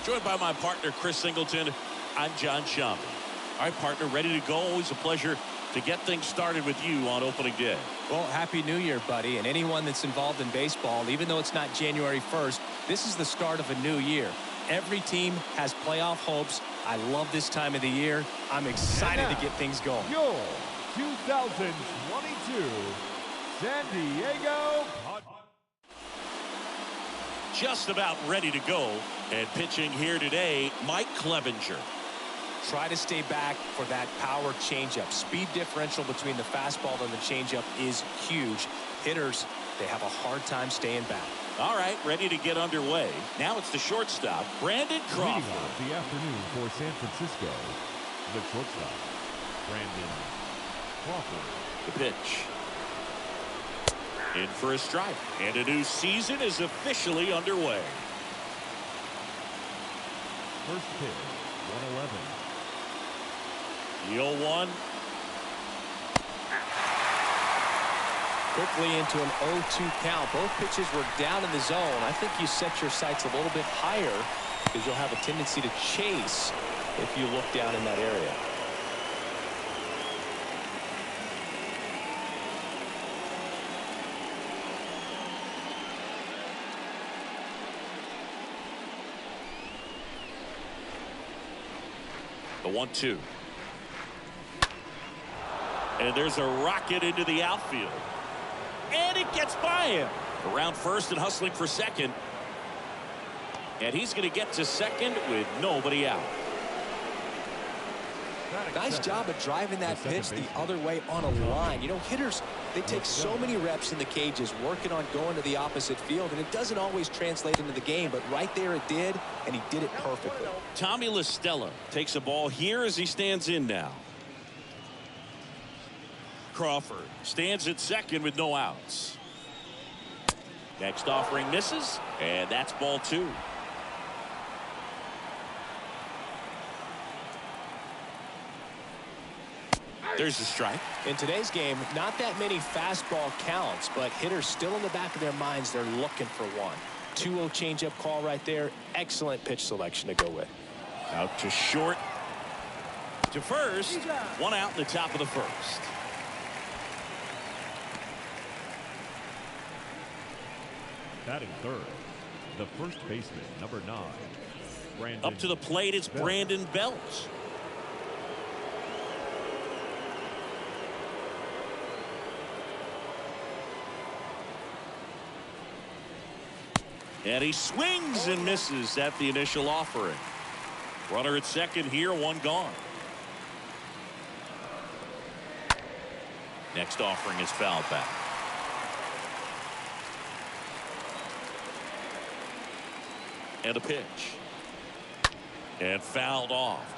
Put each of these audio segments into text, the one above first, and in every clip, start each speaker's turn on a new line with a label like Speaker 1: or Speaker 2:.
Speaker 1: Joined by my partner, Chris Singleton. I'm John Schaub. All right, partner, ready to go. Always a pleasure to get things started with you on opening day.
Speaker 2: Well, Happy New Year, buddy. And anyone that's involved in baseball, even though it's not January 1st, this is the start of a new year. Every team has playoff hopes. I love this time of the year. I'm excited to get things going.
Speaker 3: Your 2022 San Diego Padres.
Speaker 1: Just about ready to go. And pitching here today, Mike Clevenger.
Speaker 2: Try to stay back for that power changeup. Speed differential between the fastball and the changeup is huge. Hitters, they have a hard time staying back.
Speaker 1: All right, ready to get underway. Now it's the shortstop, Brandon Crawford.
Speaker 3: Leading off the afternoon for San Francisco, the shortstop, Brandon Crawford.
Speaker 1: The pitch. In for a strike. And a new season is officially underway.
Speaker 3: First pitch, 111.
Speaker 1: The 0-1.
Speaker 2: Quickly into an 0-2 count. Both pitches were down in the zone. I think you set your sights a little bit higher because you'll have a tendency to chase if you look down in that area.
Speaker 1: The 1-2. And there's a rocket into the outfield. And it gets by him. Around first and hustling for second. And he's going to get to second with nobody out.
Speaker 2: Nice job of driving that pitch the other way on a line. You know, hitters, they take so many reps in the cages working on going to the opposite field, and it doesn't always translate into the game, but right there it did, and he did it perfectly.
Speaker 1: Tommy La Stella takes a ball here as he stands in now. Crawford stands at second with no outs. Next offering misses, and that's ball 2. There's the strike.
Speaker 2: In today's game, not that many fastball counts, but hitters still in the back of their minds, they're looking for one. 2-0 changeup call right there. Excellent pitch selection to go with.
Speaker 1: Out to short. To first. One out in the top of the first.
Speaker 3: Batting third, the first baseman, number 9, Brandon.
Speaker 1: Up to the plate, it's Brandon Belt. And he swings and misses at the initial offering. Runner at second here, one gone. Next offering is fouled back. And a pitch. And fouled off.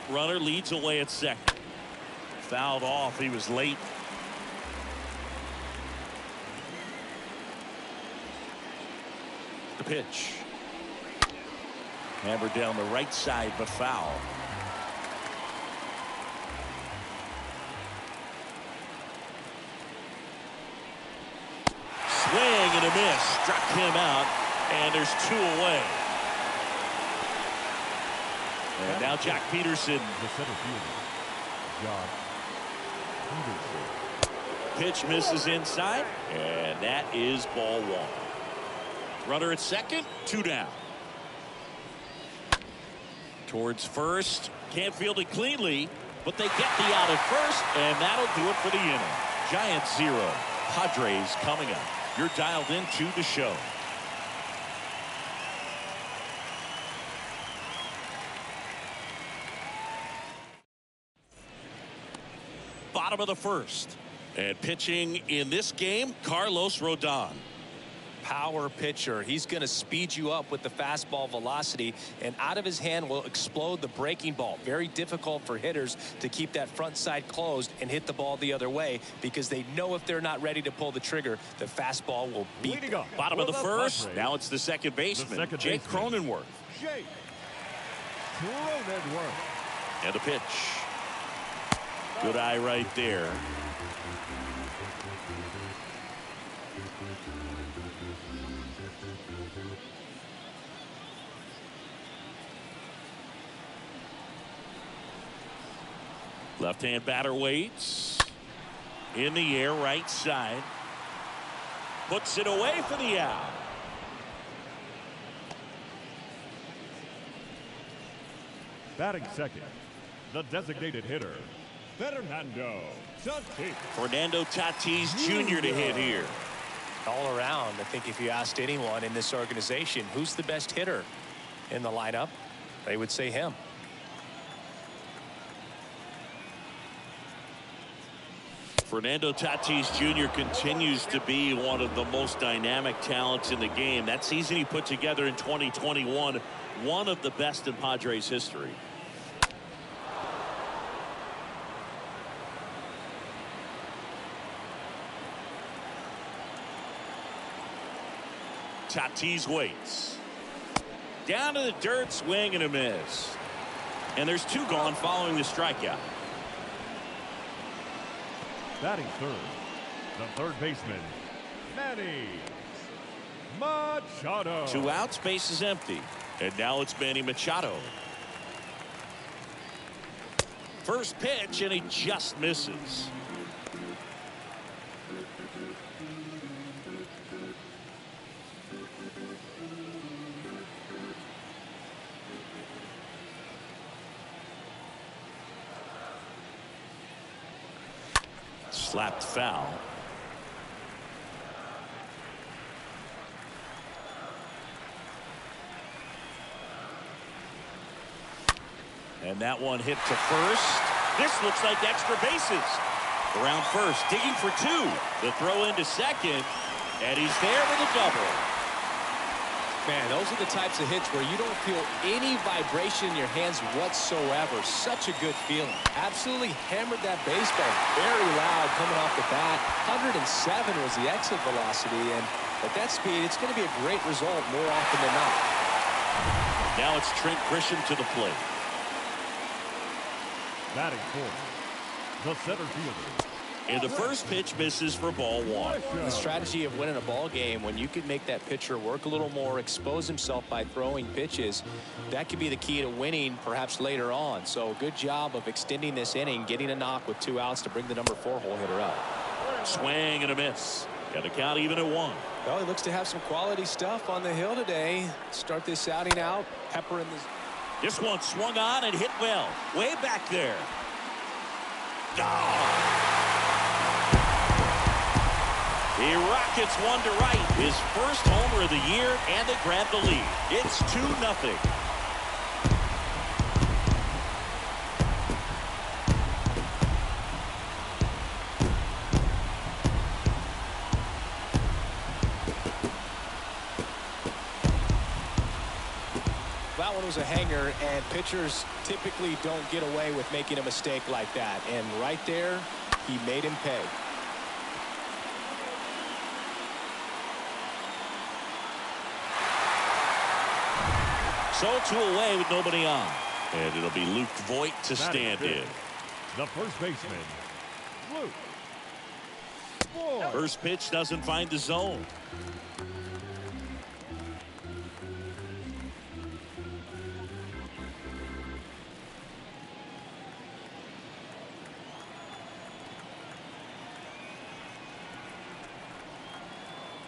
Speaker 1: Runner leads away at second. Fouled off. He was late. The pitch. Hammered down the right side, but foul. Swing and a miss. Struck him out, and there's 2 away. And now Jack Peterson.
Speaker 3: The center fielder, Jack Peterson.
Speaker 1: Pitch misses inside, and that is ball 1. Runner at second, 2 down. Towards first, can't field it cleanly, but they get the out at first, and that'll do it for the inning. Giants 0, Padres coming up. You're dialed into the show. Bottom of the first. And pitching in this game, Carlos Rodon.
Speaker 2: Power pitcher. He's going to speed you up with the fastball velocity, and out of his hand will explode the breaking ball. Very difficult for hitters to keep that front side closed and hit the ball the other way because they know if they're not ready to pull the trigger, the fastball will beat them.
Speaker 1: Bottom of the first. Now it's the second baseman, Jake Cronenworth.
Speaker 3: Jake Cronenworth.
Speaker 1: And a pitch. Good eye right there. Left-hand batter waits. In the air, right side. Puts it away for the out.
Speaker 3: Batting second, the designated hitter, Fernando Tatis.
Speaker 1: Fernando Tatis Jr. to hit here.
Speaker 2: All around, I think if you asked anyone in this organization who's the best hitter in the lineup, they would say him.
Speaker 1: Fernando Tatis Jr. continues to be one of the most dynamic talents in the game. That season he put together in 2021, one of the best in Padres history. Tatis waits. Down to the dirt, swing and a miss. And there's two gone following the strikeout.
Speaker 3: Batting third, the third baseman, Manny Machado.
Speaker 1: 2 outs, base is empty. And now it's Manny Machado. First pitch, and he just misses. Slapped foul. And that one hit to first. This looks like extra bases. Around first, digging for 2. The throw into second, and he's there with a double.
Speaker 2: Man, those are the types of hits where you don't feel any vibration in your hands whatsoever. Such a good feeling. Absolutely hammered that baseball. Very loud coming off the bat. 107 was the exit velocity, and at that speed, it's going to be a great result more often than not.
Speaker 1: Now it's Trent Grisham to the plate.
Speaker 3: Batting fourth, the center fielder.
Speaker 1: And the first pitch misses for ball 1.
Speaker 2: The strategy of winning a ball game, when you can make that pitcher work a little more, expose himself by throwing pitches, that could be the key to winning perhaps later on. So good job of extending this inning, getting a knock with 2 outs to bring the number 4 hole hitter up.
Speaker 1: Swing and a miss. Got the count even at 1.
Speaker 2: Well, he looks to have some quality stuff on the hill today. Start this outing out. Pepper in the...
Speaker 1: This one swung on and hit well. Way back there. Oh! He rockets one to right. His first homer of the year, and they grab the lead. It's 2-0.
Speaker 2: That one was a hanger, and pitchers typically don't get away with making a mistake like that. And right there, he made him pay.
Speaker 1: So 2 away with nobody on. And it'll be Luke Voit to stand in.
Speaker 3: The first baseman, Luke Voit.
Speaker 1: First pitch doesn't find the zone.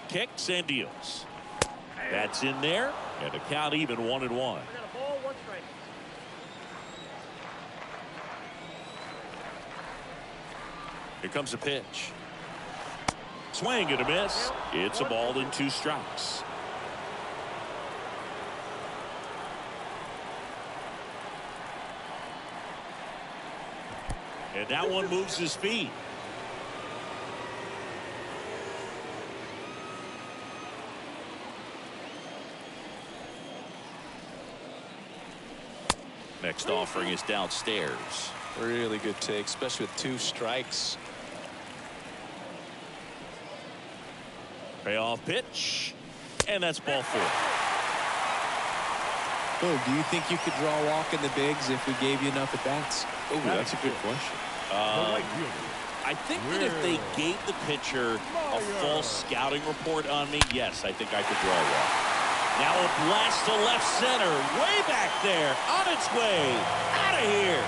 Speaker 1: Kicks and deals. That's in there, and the count even 1-1. Here comes a pitch. Swing and a miss. It's a ball and 2 strikes. And that one moves his feet. Next offering is downstairs.
Speaker 2: Really good take, especially with 2 strikes.
Speaker 1: Payoff pitch, and that's ball 4.
Speaker 2: Oh, do you think you could draw a walk in the bigs if we gave you enough at bats?
Speaker 1: Oh, that's a good question. I think that if they gave the pitcher a false scouting report on me, yes, I think I could draw a walk. Now a blast to left center, way back there, on its way, out of here.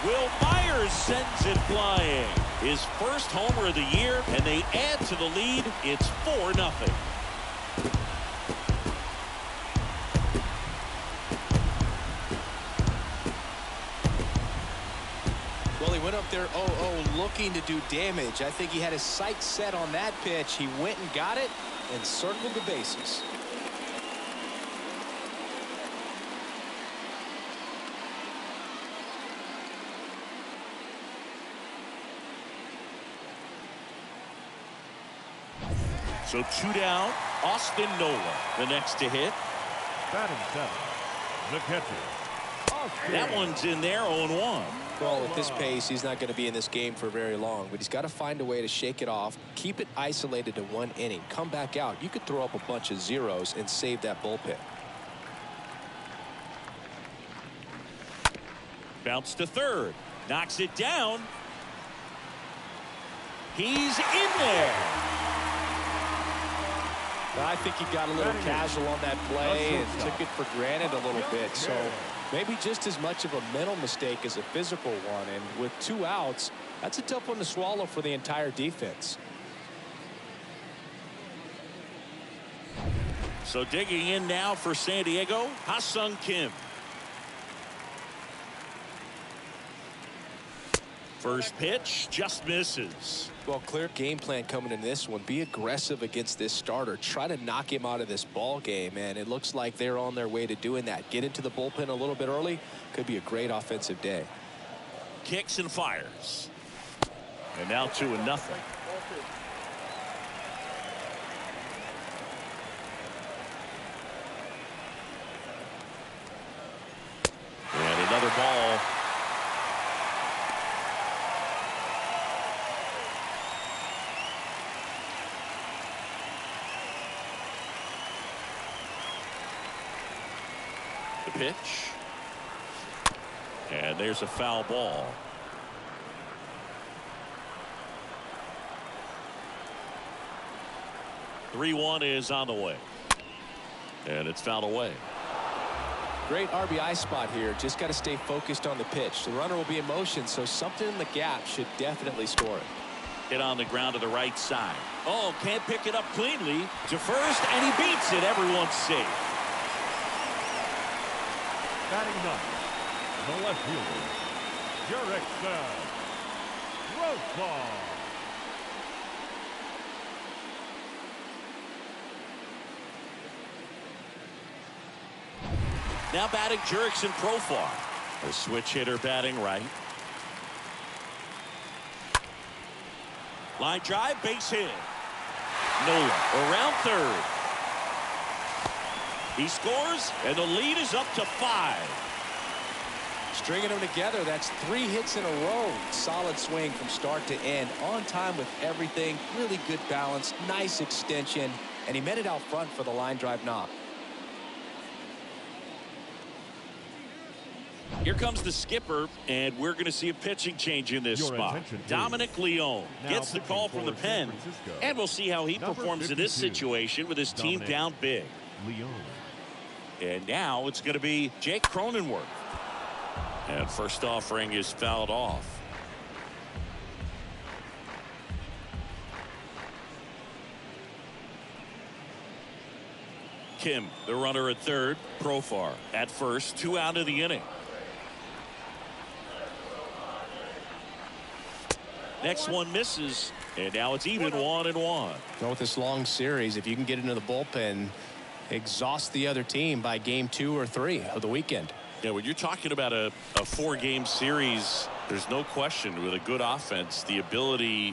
Speaker 1: Will Myers sends it flying. His first homer of the year, and they add to the lead. It's 4-0.
Speaker 2: Well, he went up there 0-0 looking to do damage. I think he had his sights set on that pitch. He went and got it and circled the bases.
Speaker 1: So 2 down. Austin Nola, the next to hit.
Speaker 3: Batting seventh, the catcher, Austin.
Speaker 1: That one's in there, 0-1.
Speaker 2: Well, at this pace, he's not going to be in this game for very long, but he's got to find a way to shake it off, keep it isolated to 1 inning, come back out. You could throw up a bunch of zeros and save that bullpen.
Speaker 1: Bounce to third. Knocks it down. He's in there.
Speaker 2: I think he got a little casual on that play and took it for granted a little bit. So maybe just as much of a mental mistake as a physical one. And with 2 outs, that's a tough one to swallow for the entire defense.
Speaker 1: So digging in now for San Diego, Ha-Sung Kim. First pitch just misses.
Speaker 2: Well, clear game plan coming in this one. Be aggressive against this starter. Try to knock him out of this ball game, and it looks like they're on their way to doing that. Get into the bullpen a little bit early. Could be a great offensive day.
Speaker 1: Kicks and fires. And now 2-0. And another ball. The pitch. And there's a foul ball. .3-1 is on the way. And it's fouled away.
Speaker 2: Great RBI spot here. Just got to stay focused on the pitch. The runner will be in motion, so something in the gap should definitely score it.
Speaker 1: Hit on the ground to the right side. Oh, can't pick it up cleanly. To first, and he beats it. Everyone's safe.
Speaker 3: Batting ninth, the left fielder, Jurickson Profar.
Speaker 1: Now batting Jurickson Profar. A switch hitter batting right. Line drive, base hit. Nola around third. He scores, and the lead is up to 5.
Speaker 2: Stringing them together, that's 3 hits in a row. Solid swing from start to end. On time with everything. Really good balance. Nice extension. And he met it out front for the line drive knock.
Speaker 1: Here comes the skipper, and we're going to see a pitching change in this spot. Dominic Leone gets the call from the pen, and we'll see how he performs in this situation with his team down big.
Speaker 3: Leone.
Speaker 1: And now it's going to be Jake Cronenworth. And first offering is fouled off. Kim, the runner at third. Profar at first. 2 out of the inning. Next one misses, and now it's even 1-1.
Speaker 2: Well, with this long series, if you can get into the bullpen, exhaust the other team by game 2 or 3 of the weekend.
Speaker 1: Yeah, when you're talking about a 4-game series, there's no question with a good offense, the ability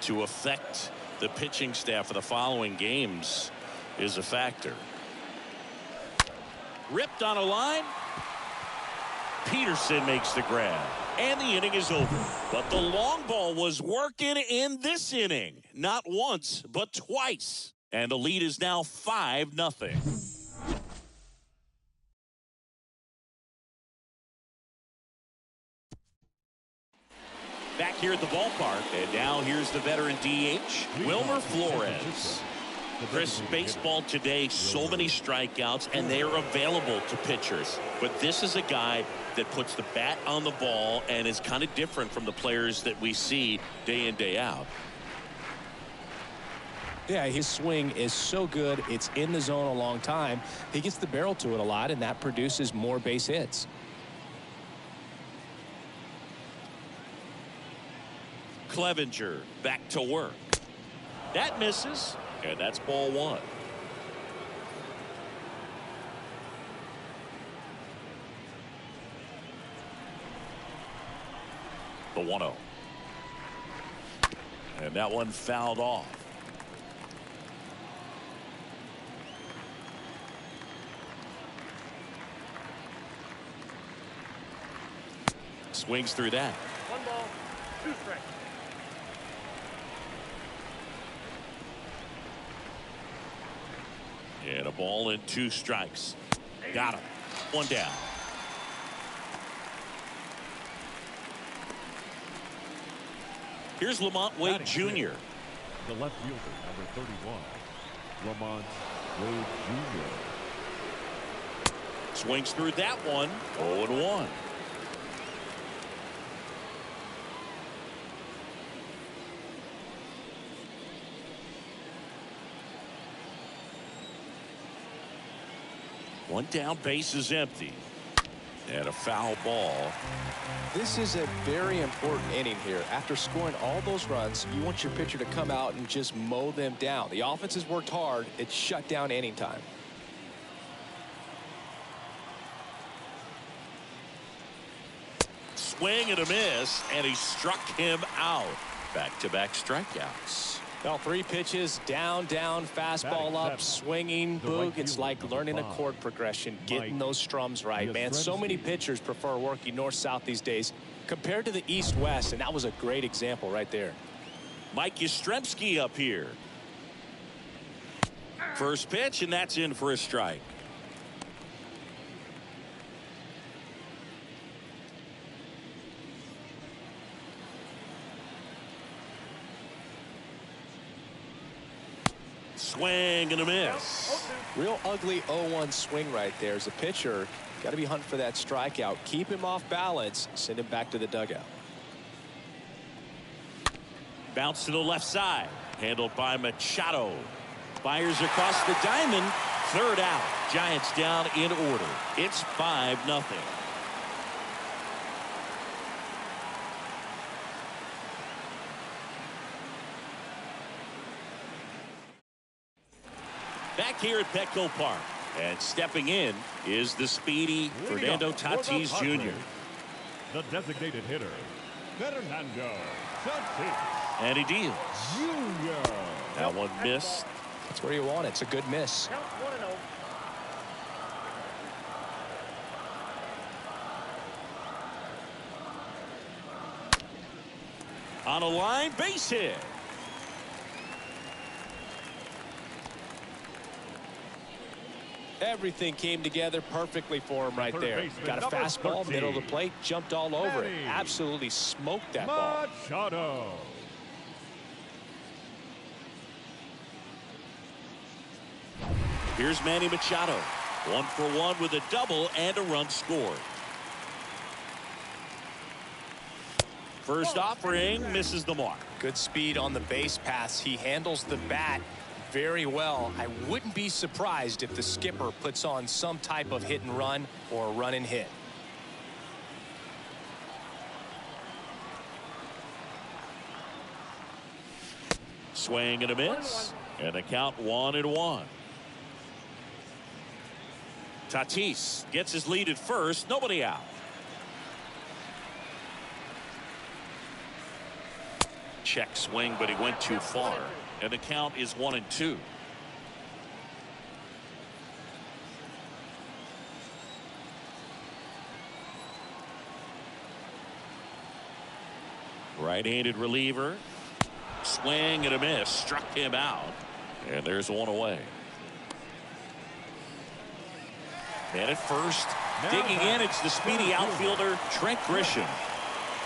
Speaker 1: to affect the pitching staff of the following games is a factor. Ripped on a line. Peterson makes the grab. And the inning is over. But the long ball was working in this inning. Not once, but twice. And the lead is now 5-0. Back here at the ballpark. And now here's the veteran DH, Wilmer Flores. Chris, baseball today, so many strikeouts, and they are available to pitchers. But this is a guy that puts the bat on the ball and is kind of different from the players that we see day in, day out.
Speaker 2: Yeah, his swing is so good. It's in the zone a long time. He gets the barrel to it a lot, and that produces more base hits.
Speaker 1: Clevenger back to work. That misses, and that's ball one. The 1-0. And that one fouled off. Swings through that.
Speaker 4: 1 ball, 2 strikes.
Speaker 1: And a ball and 2 strikes. Got him. 1 down. Here's Lamont Wade Jr.
Speaker 3: The left fielder, number 31, Lamont Wade Jr.
Speaker 1: Swings through that one. 0-1. One down, base is empty. And a foul ball.
Speaker 2: This is a very important inning here. After scoring all those runs, you want your pitcher to come out and just mow them down. The offense has worked hard. It's shut down inning time.
Speaker 1: Swing and a miss, and he struck him out. Back-to-back strikeouts.
Speaker 2: Well, 3 pitches, down, fastball up, swinging, boog. It's like learning a chord progression, getting those strums right, man. So many pitchers prefer working north-south these days compared to the east-west, and that was a great example right there.
Speaker 1: Mike Yastrzemski up here. First pitch, and that's in for a strike. Swing and a miss.
Speaker 2: Real ugly 0-1 swing right there. As a pitcher, got to be hunting for that strikeout. Keep him off balance. Send him back to the dugout.
Speaker 1: Bounce to the left side. Handled by Machado. Fires across the diamond. 3rd out. Giants down in order. It's 5-0. Back here at Petco Park, and stepping in is the speedy Fernando Tatis Jr.
Speaker 3: The designated hitter, Fernando Tatis.
Speaker 1: And he deals.
Speaker 3: Jr.
Speaker 1: That one missed.
Speaker 2: That's where you want it. It's a good miss.
Speaker 4: Count 1-0.
Speaker 1: On a line, base hit.
Speaker 2: Everything came together perfectly for him right there. Got a fastball, middle of the plate, jumped all over it. Absolutely smoked that ball.
Speaker 3: Machado.
Speaker 1: Here's Manny Machado. 1 for 1 with a double and a run scored. First offering misses the mark.
Speaker 2: Good speed on the base paths. He handles the bat very well. I wouldn't be surprised if the skipper puts on some type of hit and run or run and hit.
Speaker 1: Swing and a miss. And the count 1-1. Tatis gets his lead at first. Nobody out. Check swing, but he went too far. And the count is 1-2. Right-handed reliever. Swing and a miss. Struck him out. And there's 1 away. And at first, digging in, it's the speedy outfielder, Trent Grisham.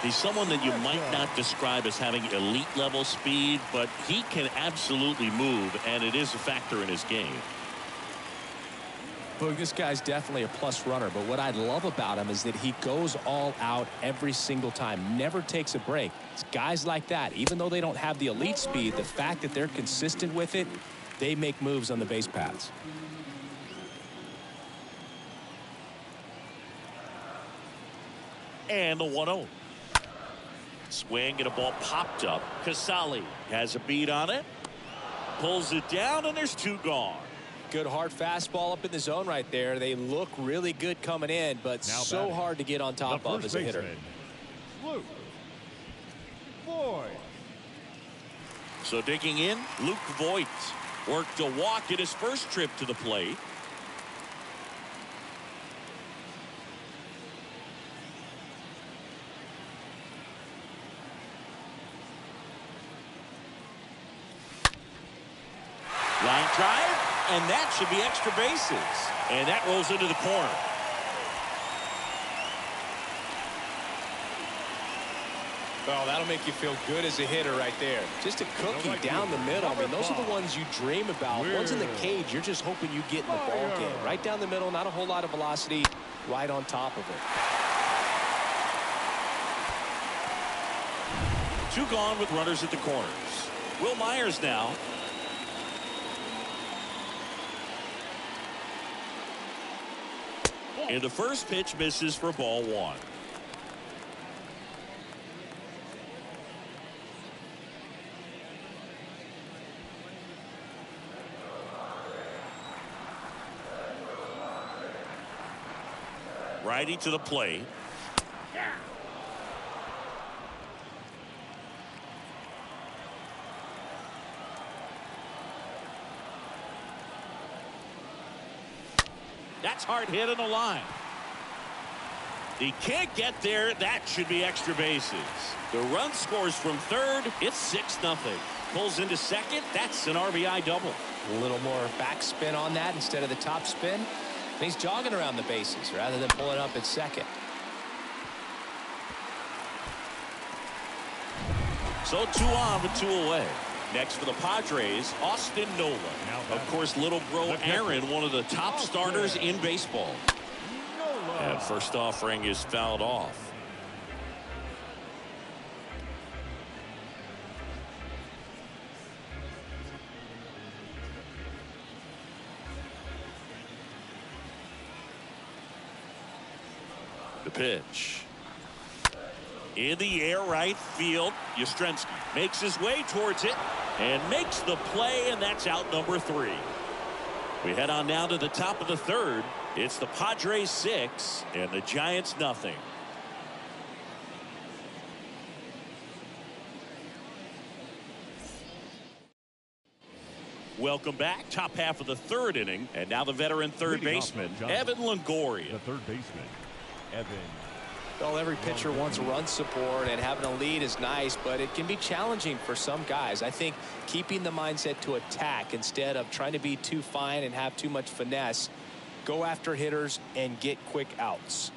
Speaker 1: He's someone that you might not describe as having elite level speed, but he can absolutely move, and it is a factor in his game.
Speaker 2: Look, this guy's definitely a plus runner, but what I love about him is that he goes all out every single time, never takes a break. It's guys like that, even though they don't have the elite speed, the fact that they're consistent with it, they make moves on the base paths.
Speaker 1: And the 1-0. Swing and a ball popped up. Casali has a beat on it. Pulls it down, and there's 2 gone.
Speaker 2: Good hard fastball up in the zone right there. They look really good coming in, but
Speaker 3: Now
Speaker 2: so
Speaker 3: batting,
Speaker 2: hard to get on top of as a hitter.
Speaker 3: Luke Voigt.
Speaker 1: So digging in, Luke Voigt worked a walk in his first trip to the plate. Line drive, and that should be extra bases. And that rolls into the corner.
Speaker 2: Oh, that'll make you feel good as a hitter right there. Just a cookie down the middle. I mean, those are the ones you dream about. Ones in the cage, you're just hoping you get in the ball game. Right down the middle, not a whole lot of velocity, right on top of it.
Speaker 1: 2 gone with runners at the corners. Will Myers now. And the first pitch misses for ball 1. Righty to the plate. That's hard hit in the line. He can't get there. That should be extra bases. The run scores from third. It's 6-0. Pulls into second. That's an RBI double.
Speaker 2: A little more backspin on that instead of the top spin. And he's jogging around the bases rather than pulling up at second.
Speaker 1: So 2 on with 2 away. Next for the Padres, Austin Nola. Of course, little bro Aaron, one of the top starters in baseball. And first offering is fouled off. The pitch. In the air, right field. Yastrzemski makes his way towards it and makes the play, and that's out number 3. We head on now to the top of the third. It's the Padres 6 and the Giants nothing. Welcome back. Top half of the third inning, and now the veteran third baseman, Evan Longoria.
Speaker 3: The third baseman, Evan.
Speaker 2: Well, every pitcher wants run support, and having a lead is nice, but it can be challenging for some guys. I think keeping the mindset to attack instead of trying to be too fine and have too much finesse, go after hitters and get quick outs.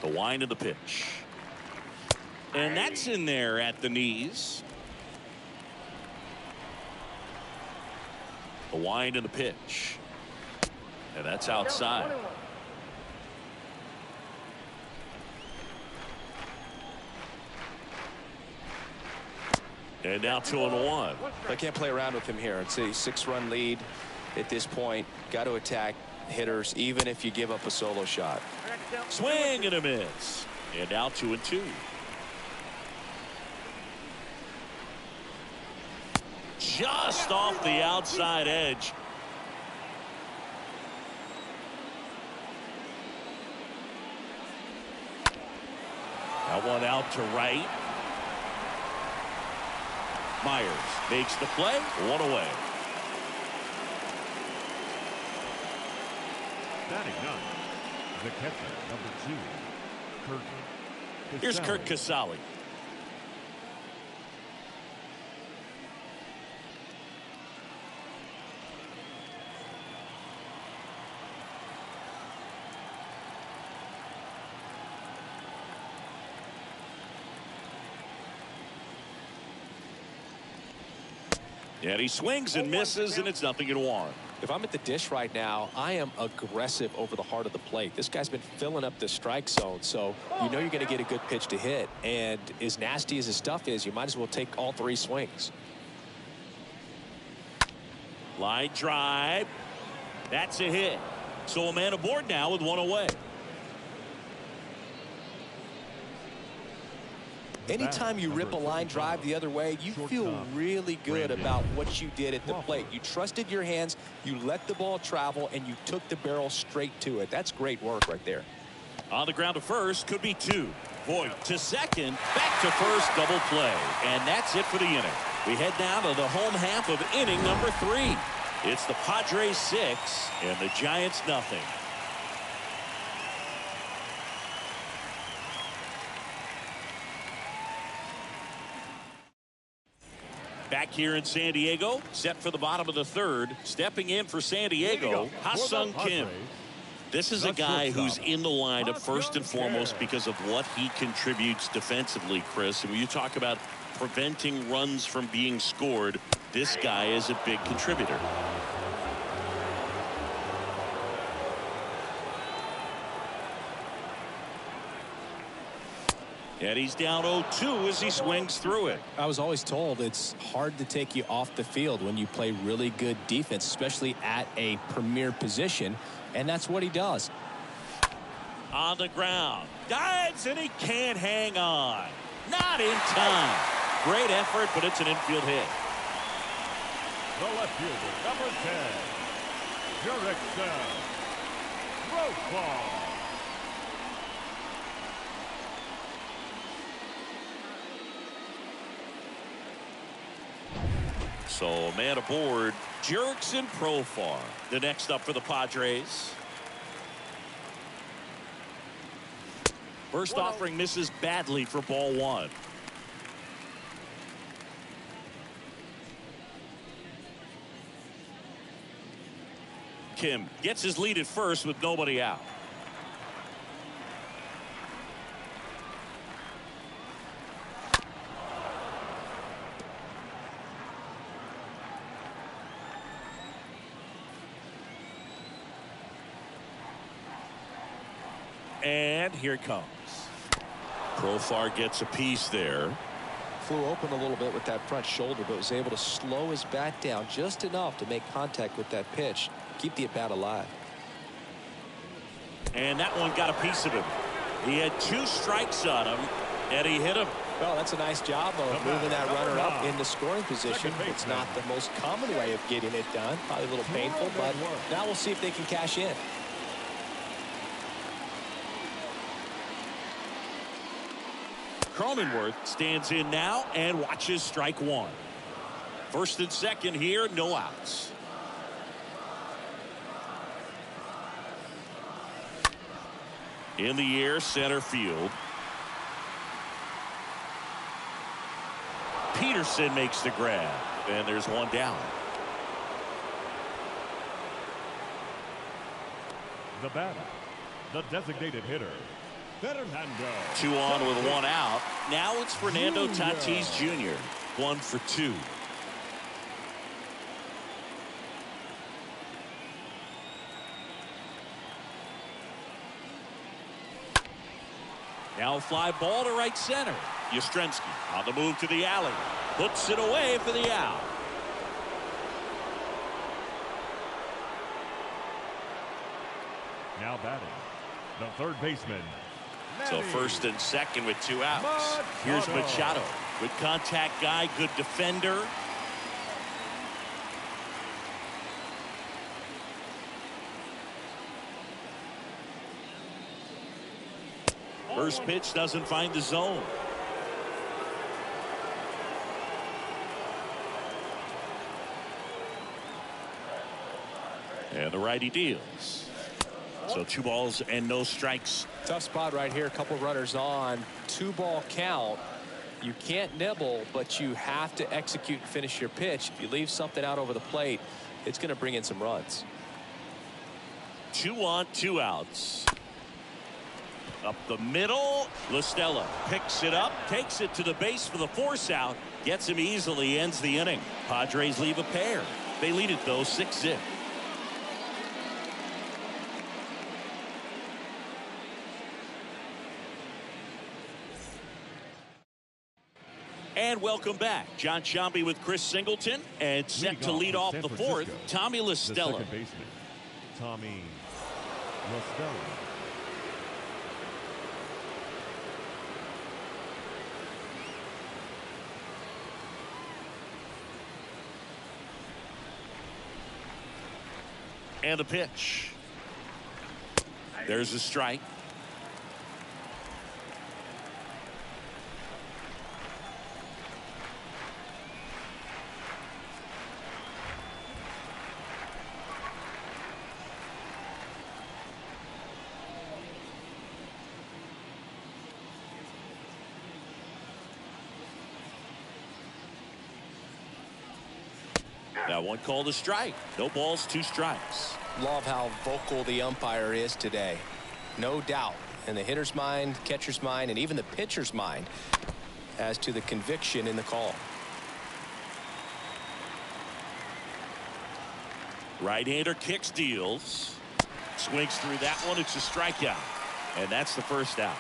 Speaker 1: The wind of the pitch. And that's in there at the knees. The wind of the pitch. And that's outside. And now 2-1.
Speaker 2: I can't play around with him here. It's a 6-run lead at this point. Got to attack hitters even if you give up a solo shot.
Speaker 1: Swing and a miss. And now 2-2. Just off the outside edge. That one out to right. Myers makes the play. One away.
Speaker 3: Batting ninth, the catcher, number 2, Kurt Casale.
Speaker 1: Here's Kurt Casale. And he swings and misses, and it's 0-1.
Speaker 2: If I'm at the dish right now, I am aggressive over the heart of the plate. This guy's been filling up the strike zone, so you know you're going to get a good pitch to hit. And as nasty as his stuff is, you might as well take all 3 swings.
Speaker 1: Line drive. That's a hit. So a man aboard now with 1 away.
Speaker 2: Anytime you rip a line drive the other way, you feel really good about what you did at the plate. You trusted your hands, you let the ball travel, and you took the barrel straight to it. That's great work right there.
Speaker 1: On the ground to first, could be 2. Voit to second, back to first, double play. And that's it for the inning. We head now to the home half of inning number 3. It's the Padres 6 and the Giants nothing. Back here in San Diego, set for the bottom of the 3rd. Stepping in for San Diego, Ha-Sung Kim. This is a guy who's in the lineup first and foremost because of what he contributes defensively, Chris. And when you talk about preventing runs from being scored, this guy is a big contributor. And he's down 0-2 as he swings through it.
Speaker 2: I was always told it's hard to take you off the field when you play really good defense, especially at a premier position, and that's what he does.
Speaker 1: On the ground. Dives, and he can't hang on. Not in time. Great effort, but it's an infield hit.
Speaker 3: The left fielder, number 10, Jurickson Profar.
Speaker 1: So a man aboard, Jurickson Profar. The next up for the Padres. First offering misses badly for ball 1. Kim gets his lead at first with nobody out. And here it comes. Profar gets a piece there.
Speaker 2: Flew open a little bit with that front shoulder, but was able to slow his bat down just enough to make contact with that pitch. Keep the at-bat alive.
Speaker 1: And that one got a piece of him. He had 2 strikes on him, and he hit him.
Speaker 2: Well, that's a nice job of moving that runner up into scoring position. It's not the most common way of getting it done. Probably a little painful, but now we'll see if they can cash in.
Speaker 1: Cronenworth stands in now and watches strike 1. First and second here, no outs. In the air, center field. Peterson makes the grab, and there's one down.
Speaker 3: The batter, the designated hitter, Fernando.
Speaker 1: 2 on with 1 out. Now it's Fernando Tatis Jr. 1 for 2. Now a fly ball to right center. Yastrzemski on the move to the alley. Puts it away for the out.
Speaker 3: Now batting, the third baseman.
Speaker 1: So first and second with 2 outs. Here's Machado. Good contact guy, good defender. First pitch doesn't find the zone. And the righty deals. So 2 balls and no strikes.
Speaker 2: Tough spot right here. A couple runners on. 2-ball count. You can't nibble, but you have to execute and finish your pitch. If you leave something out over the plate, it's going to bring in some runs.
Speaker 1: 2 on, 2 outs. Up the middle. LaStella picks it up, takes it to the base for the force out. Gets him easily, ends the inning. Padres leave a pair. They lead it though 6-0. And welcome back. John Sciambi with Chris Singleton, and set to lead off the 4th, Tommy
Speaker 3: The
Speaker 1: LaStella.
Speaker 3: second baseman, Tommy LaStella.
Speaker 1: And the pitch. There's a strike. That one called a strike. No balls, 2 strikes.
Speaker 2: Love how vocal the umpire is today. No doubt in the hitter's mind, catcher's mind, and even the pitcher's mind as to the conviction in the call.
Speaker 1: Right-hander kicks, deals. Swings through that one. It's a strikeout. And that's the first out.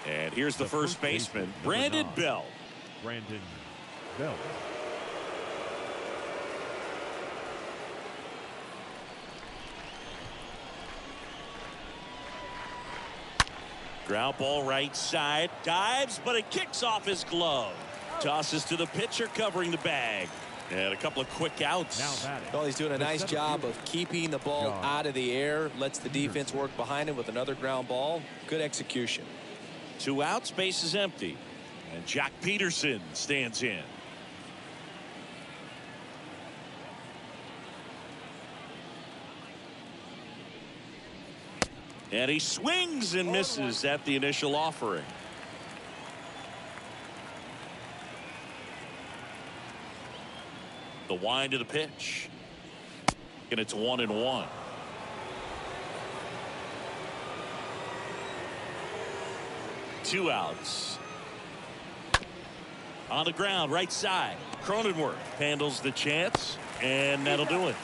Speaker 1: And here's the first baseman, Brandon Belt.
Speaker 3: Brandon Belt.
Speaker 1: Ground ball right side. Dives, but it kicks off his glove. Tosses to the pitcher covering the bag. And a couple of quick outs.
Speaker 3: Now batting.
Speaker 2: Well, he's doing a nice job of keeping the ball out of the air. Lets the defense work behind him with another ground ball. Good execution.
Speaker 1: 2 outs, base is empty. And Jack Peterson stands in. And he swings and misses at the initial offering. The wind of the pitch. And it's 1-1. Two outs. On the ground, right side. Cronenworth handles the chance, and that'll do it.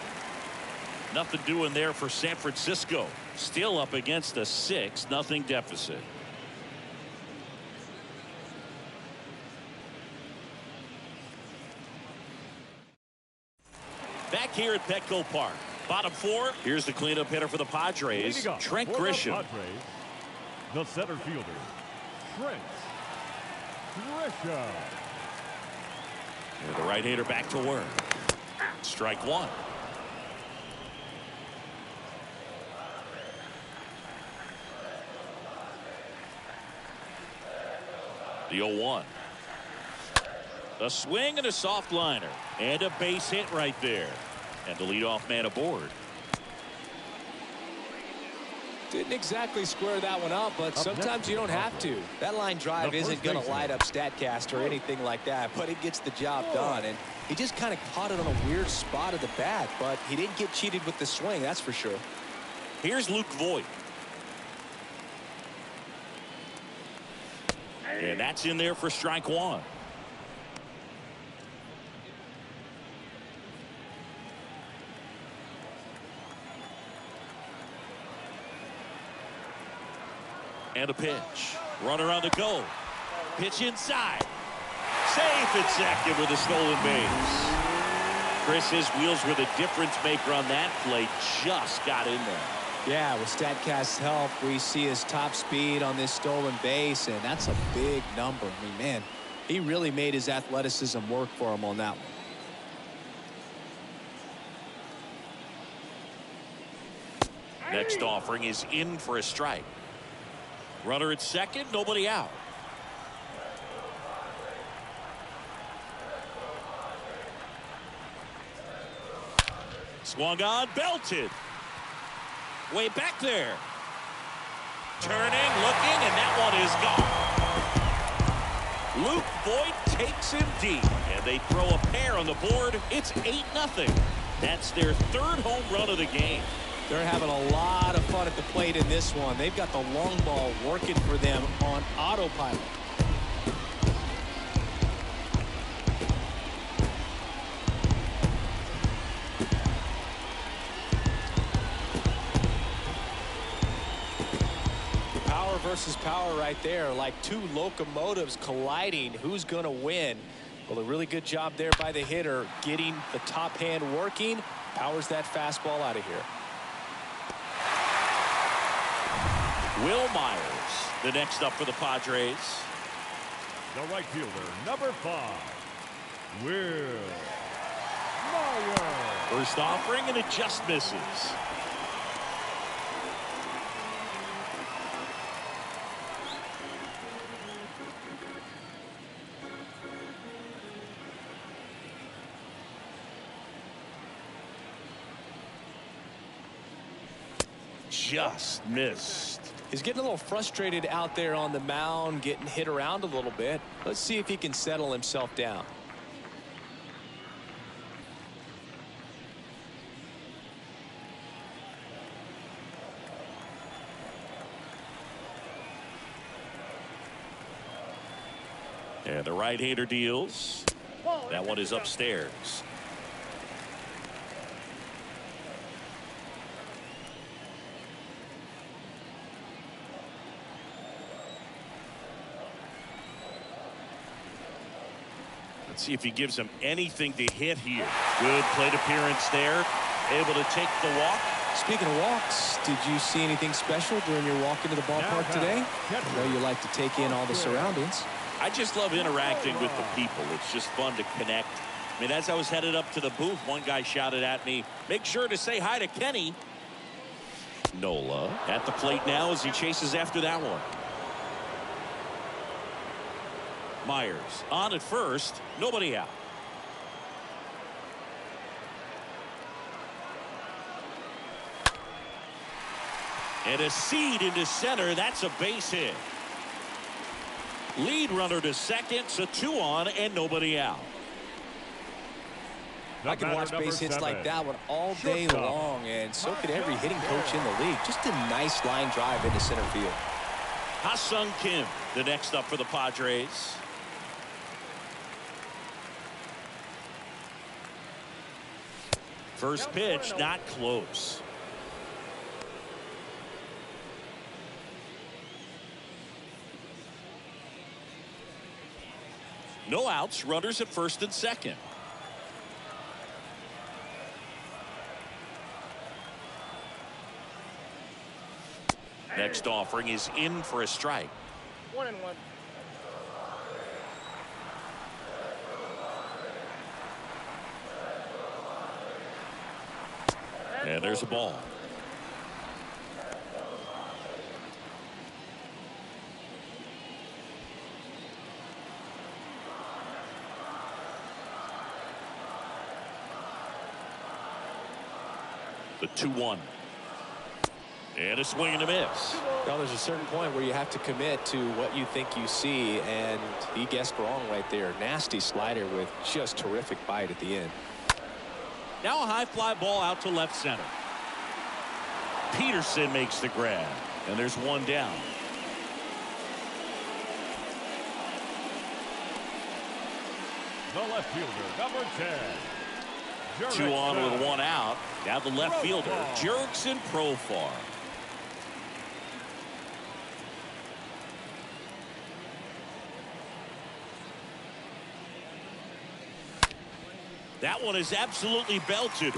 Speaker 1: Nothing doing there for San Francisco. Still up against a 6-0 deficit. Back here at Petco Park. Bottom 4. Here's the cleanup hitter for the Padres, Trent Grisham.
Speaker 3: Padres, the center fielder, Trent Grisham.
Speaker 1: And the right-hander back to work. Strike 1. The 0-1. A swing and a soft liner. And a base hit right there. And the leadoff man aboard.
Speaker 2: Didn't exactly square that one up, but sometimes you don't have to. That line drive isn't going to light up StatCast or anything like that, but it gets the job done. And he just kind of caught it on a weird spot of the bat, but he didn't get cheated with the swing, that's for sure.
Speaker 1: Here's Luke Voigt. And that's in there for strike one. And a pitch. Runner on the go. Pitch inside. Safe at second with a stolen base. Chris, his wheels were the difference maker on that play. Just got in there.
Speaker 2: Yeah, with StatCast's help, we see his top speed on this stolen base, and that's a big number. I mean, man, he really made his athleticism work for him on that one.
Speaker 1: Next offering is in for a strike. Runner at second, nobody out. Swung on, belted. Way back there. Turning, looking, and that one is gone. Luke Voigt takes him deep, and they throw a pair on the board. It's 8-0. That's their third home run of the game.
Speaker 2: They're having a lot of fun at the plate in this one. They've got the long ball working for them on autopilot. Power versus power right there, like two locomotives colliding. Who's going to win? Well, a really good job there by the hitter, getting the top hand working. Powers that fastball out of here.
Speaker 1: Will Myers, the next up for the Padres.
Speaker 3: The right fielder, number 5, Will Myers.
Speaker 1: First offering, and it just misses. Just missed.
Speaker 2: He's getting a little frustrated out there on the mound, getting hit around a little bit. Let's see if he can settle himself down.
Speaker 1: And the right-hander deals. That one is upstairs. See if he gives him anything to hit here. Good plate appearance there. Able to take the walk.
Speaker 2: Speaking of walks, did you see anything special during your walk into the ballpark today? I know you like to take in all the surroundings.
Speaker 1: I just love interacting with the people. It's just fun to connect. I mean, as I was headed up to the booth, one guy shouted at me, "Make sure to say hi to Kenny." Nola at the plate now as he chases after that one. Myers on at first, nobody out. And a seed into center. That's a base hit. Lead runner to second, so 2 on and nobody out.
Speaker 2: I can watch base hits like that one all day long, and so could every hitting coach in the league. Just a nice line drive into center field.
Speaker 1: Ha-Sung Kim, the next up for the Padres. First pitch, not close. No outs, runners at first and second. Next offering is in for a strike.
Speaker 4: 1-1.
Speaker 1: And there's a ball. The 2-1. And a swing and a miss.
Speaker 2: Well, there's a certain point where you have to commit to what you think you see, and he guessed wrong right there. Nasty slider with just terrific bite at the end.
Speaker 1: Now a high fly ball out to left center. Peterson makes the grab, and there's one down.
Speaker 3: The left fielder, number 10.
Speaker 1: Two on with one out. Now the left fielder, Jurickson Profar. That one is absolutely belted.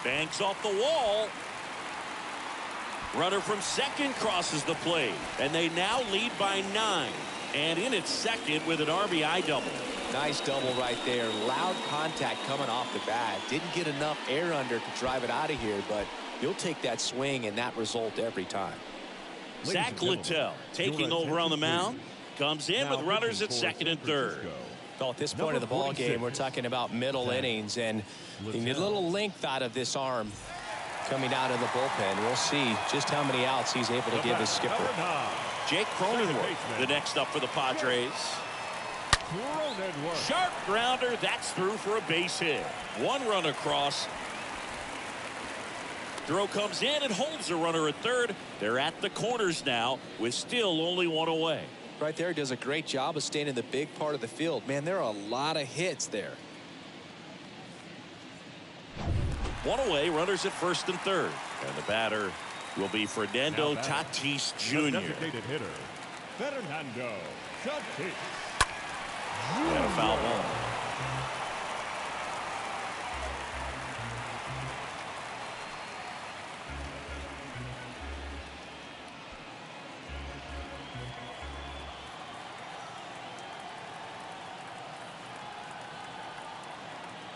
Speaker 1: Banks off the wall. Runner from second crosses the plate, and they now lead by 9. And in at second with an RBI double.
Speaker 2: Nice double right there. Loud contact coming off the bat. Didn't get enough air under to drive it out of here, but you'll take that swing and that result every time.
Speaker 1: Zach Littell taking over on the mound. Comes in with runners at second and third.
Speaker 2: Well, at this point of the ball game, we're talking about middle innings, and you need a little length out of this arm coming out of the bullpen. We'll see just how many outs he's able to give his skipper.
Speaker 1: Jake Cronenworth, the next up for the Padres. Sharp grounder. That's through for a base hit. One run across. Throw comes in and holds the runner at third. They're at the corners now with still only one away.
Speaker 2: Right there, does a great job of staying in the big part of the field. Man, there are a lot of hits there.
Speaker 1: One away, runners at first and third. And the batter will be Fernando Tatis Jr.
Speaker 3: Designated hitter, Fernando Tatis.
Speaker 1: And a foul ball.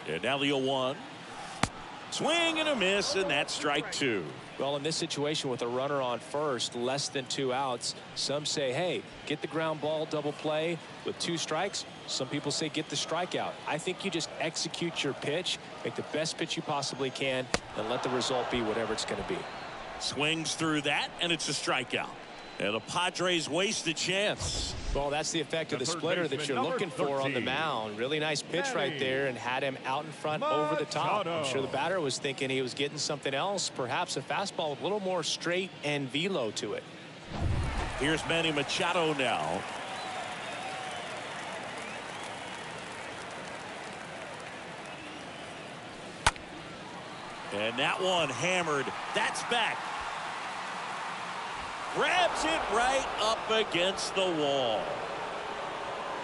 Speaker 1: And now the 0-1. Swing and a miss, and that's strike 2.
Speaker 2: Well, in this situation with a runner on first, less than 2 outs, some say, hey, get the ground ball, double play with 2 strikes. Some people say get the strikeout. I think you just execute your pitch, make the best pitch you possibly can, and let the result be whatever it's going to be.
Speaker 1: Swings through that, and it's a strikeout. And the Padres waste a chance.
Speaker 2: Well, that's the effect of the splitter that you're looking for on the mound. Really nice pitch right there, and had him out in front over the top. I'm sure the batter was thinking he was getting something else, perhaps a fastball with a little more straight and velo to it.
Speaker 1: Here's Manny Machado now. And that one hammered. That's back. Grabs it right up against the wall.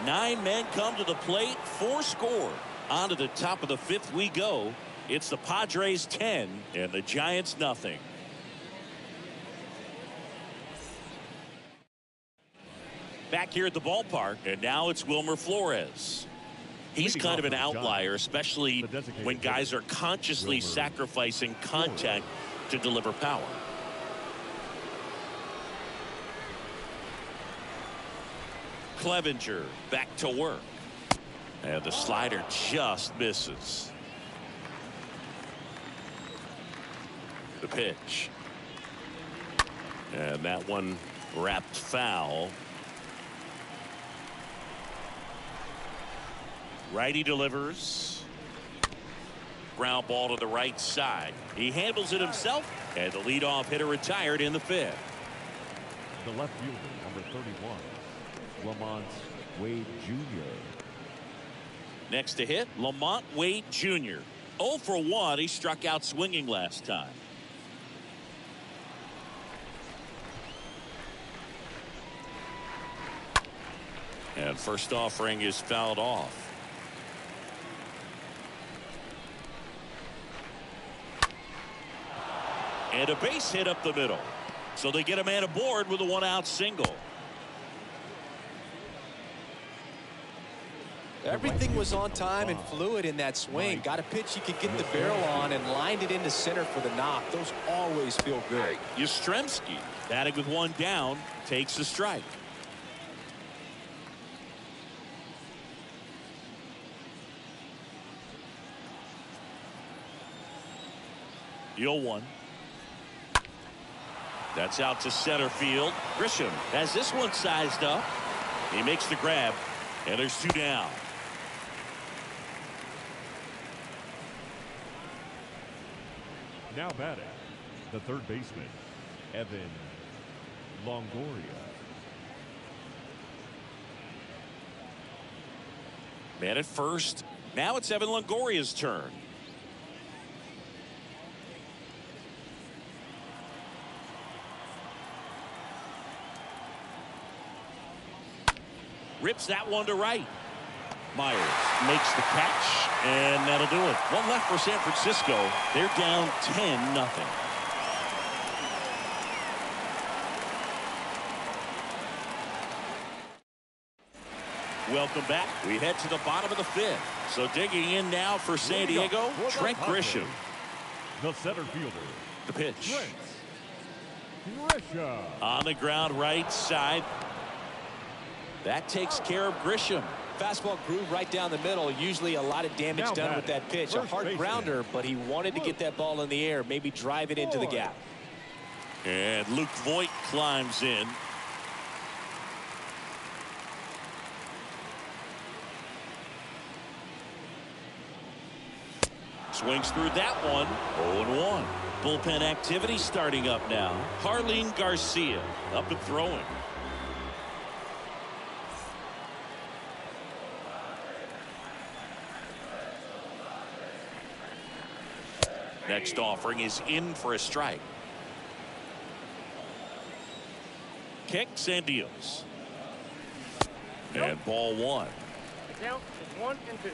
Speaker 1: 9 men come to the plate, 4 score. On to the top of the 5th we go. It's the Padres 10 and the Giants nothing. Back here at the ballpark, and now it's Wilmer Flores. He's kind of an outlier, especially when guys are consciously sacrificing contact to deliver power. Clevenger back to work. And the slider just misses. The pitch. And that one wrapped foul. Righty delivers. Ground ball to the right side. He handles it himself, and the leadoff hitter retired in the 5th.
Speaker 3: The left fielder, number 31, Lamont Wade Jr.
Speaker 1: Next to hit, Lamont Wade Jr. 0 for 1. He struck out swinging last time. And first offering is fouled off. And a base hit up the middle. So they get a man aboard with a 1-out single.
Speaker 2: Everything was on time and fluid in that swing. Got a pitch you could get the barrel on and lined it into center for the knock. Those always feel good.
Speaker 1: Yastrzemski, batting with 1 down, takes the strike. The 0-1. That's out to center field. Grisham has this one sized up. He makes the grab, and there's 2 down.
Speaker 3: Now batting, The third baseman, Evan Longoria.
Speaker 1: Man at first. Now it's Evan Longoria's turn. Rips that one to right. Myers makes the catch, and that'll do it. One left for San Francisco. They're down 10-0. Welcome back. We head to the bottom of the fifth. So digging in now for San Diego, Trent Grisham.
Speaker 3: The center fielder.
Speaker 1: The pitch.
Speaker 3: Trent Grisham.
Speaker 1: On the ground right side. That takes care of Grisham.
Speaker 2: Fastball groove right down the middle. Usually a lot of damage
Speaker 3: Now
Speaker 2: done with
Speaker 3: batting,
Speaker 2: that pitch. A
Speaker 3: first
Speaker 2: hard
Speaker 3: baseman.
Speaker 2: grounder, but he wanted to get that ball in the air, maybe drive it into the gap.
Speaker 1: And Luke Voigt climbs in. Swings through that one. 0-1. Bullpen activity starting up now. Harleen Garcia up and throwing. Next offering is in for a strike. Kicks and deals. And ball one.
Speaker 4: The count is 1-2.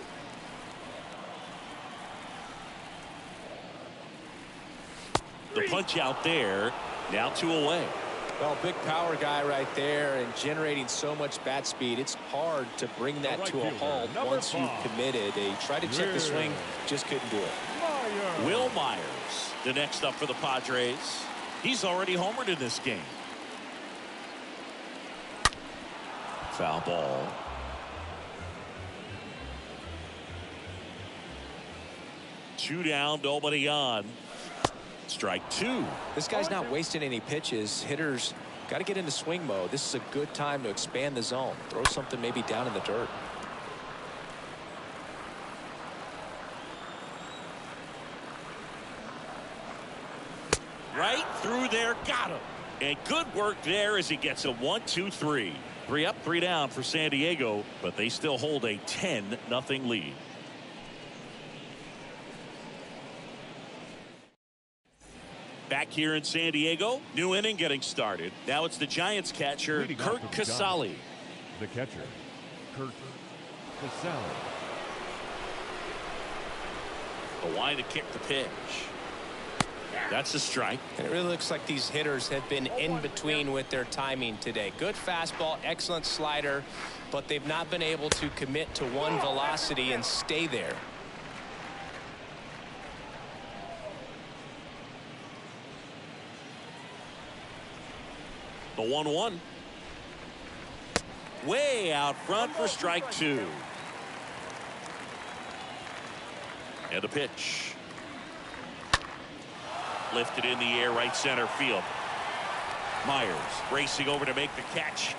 Speaker 1: The punch out there. Now 2 away.
Speaker 2: Well, big power guy right there and generating so much bat speed. It's hard to bring that
Speaker 3: right
Speaker 2: to a
Speaker 3: fielder,
Speaker 2: halt
Speaker 3: number
Speaker 2: once you've
Speaker 3: 5.
Speaker 2: committed. He tried to check the swing, just couldn't do it.
Speaker 3: Myers.
Speaker 1: Will Myers, the next up for the Padres. He's already homered in this game. Foul ball. Two down, nobody on. Strike 2.
Speaker 2: This guy's not wasting any pitches. Hitters got to get into swing mode. This is a good time to expand the zone. Throw something maybe down in the dirt.
Speaker 1: Right through there, got him. And good work there as he gets a 1-2-3. 3 up, 3 down for San Diego, but they still hold a 10-0 lead. Back here in San Diego, new inning getting started. Now it's the Giants catcher,
Speaker 3: Leading off
Speaker 1: Kurt
Speaker 3: for the
Speaker 1: Casale.
Speaker 3: Giants, the catcher, Kurt Casale.
Speaker 1: The line to kick the pitch. That's a strike.
Speaker 2: And it really looks like these hitters have been in between with their timing today. Good fastball, excellent slider, but they've not been able to commit to one velocity and stay there.
Speaker 1: The 1-1. Way out front for strike 2. And the pitch. Lifted in the air, right center field. Myers racing over to make the catch.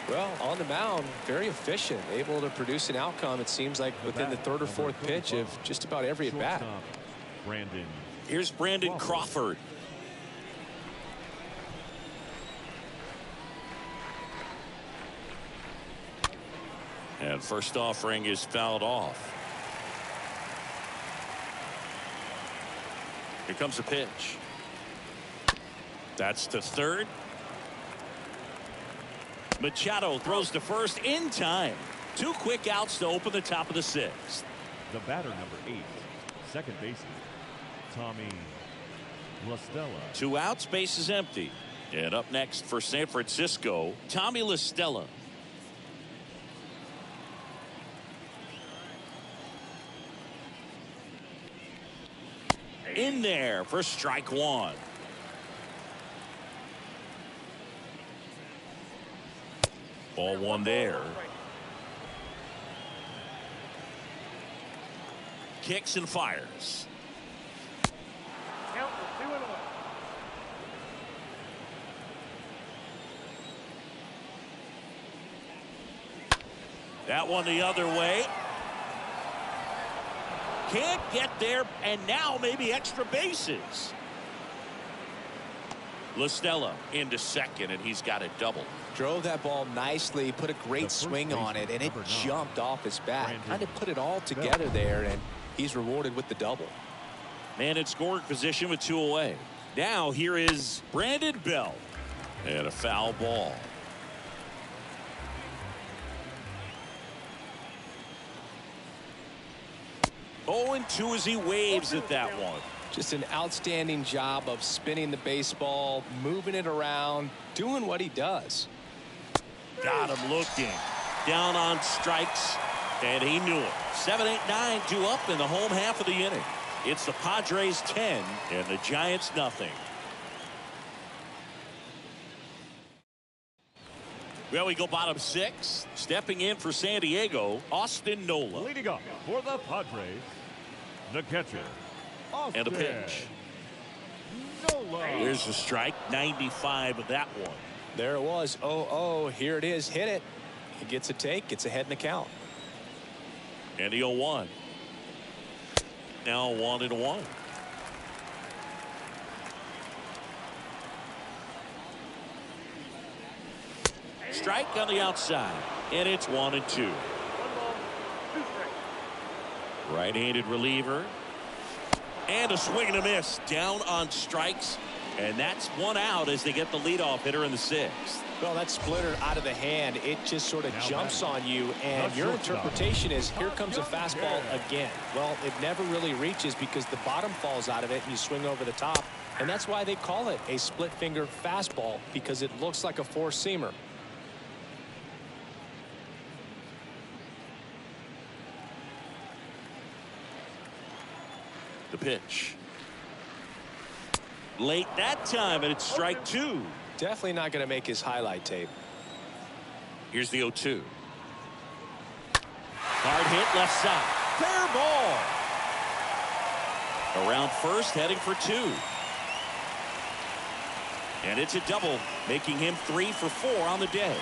Speaker 2: Well, on the mound, very efficient, able to produce an outcome, it seems like, within the third or fourth pitch of just about every at bat.
Speaker 3: Brandon.
Speaker 1: Here's Brandon Crawford. And first offering is fouled off. Here comes the pitch. That's to third. Machado throws to first in time. 2 quick outs to open the top of the 6th.
Speaker 3: The batter, number 8, second baseman, Tommy La Stella.
Speaker 1: 2 outs, base is empty. And up next for San Francisco, Tommy La Stella. In there for strike 1. Ball 1 there. Kicks and fires.
Speaker 4: Count is 2-1.
Speaker 1: That one the other way. Can't get there, and now maybe extra bases. LaStella into second, and he's got a double.
Speaker 2: Drove that ball nicely, put a great swing on it, and it jumped off his bat. Kind of put it all together there, and he's rewarded with the double.
Speaker 1: Man in scoring position with 2 away. Now here is Brandon Bell. And a foul ball. Oh, and 2 as he waves at that one.
Speaker 2: Just an outstanding job of spinning the baseball, moving it around, doing what he does.
Speaker 1: Got him looking. Down on strikes, and he knew it. 7, 8, 9, 2 up in the home half of the inning. It's the Padres 10 and the Giants nothing. Well, we go bottom 6. Stepping in for San Diego, Austin Nola.
Speaker 3: Leading up for the Padres, the catcher, Austin
Speaker 1: And a pitch.
Speaker 3: Nola.
Speaker 1: There's a strike. 95 of that one.
Speaker 2: There it was. 0-0. Here it is. Hit it. He gets a take. Gets ahead in the count.
Speaker 1: And the 0-1. Now 1-1. Strike on the outside, and it's 1-2.
Speaker 4: 1 ball, 2 strikes.
Speaker 1: Right-handed reliever, and a swing and a miss. Down on strikes, and that's 1 out as they get the leadoff hitter in the 6th.
Speaker 2: Well, that splitter out of the hand, it just sort of jumps on you, and your interpretation is, here comes a fastball again. Well, it never really reaches because the bottom falls out of it, and you swing over the top, and that's why they call it a split-finger fastball, because it looks like a four-seamer.
Speaker 1: The pitch. Late that time, and it's strike 2.
Speaker 2: Definitely not going to make his highlight tape.
Speaker 1: Here's the 0-2. Hard hit left side. Fair ball. Around first, heading for 2. And it's a double, making him 3 for 4 on the day.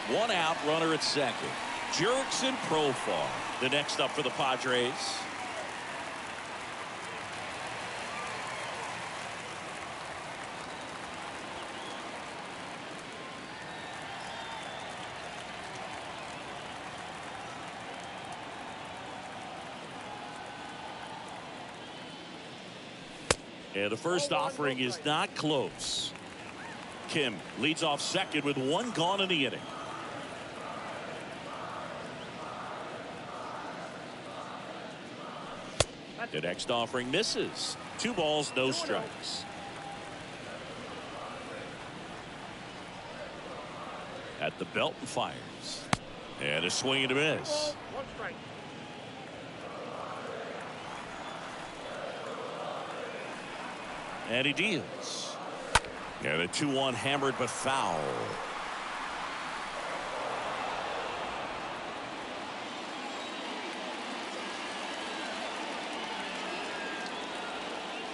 Speaker 1: 1 out, runner at second. Jurickson Profar, the next up for the Padres. And the first offering is not close. Kim leads off second with 1 gone in the inning. The next offering misses. 2 balls, no strikes. At the belt and fires. And a swing and a miss.
Speaker 4: 1 strike.
Speaker 1: And he deals. And a 2-1 hammered but foul.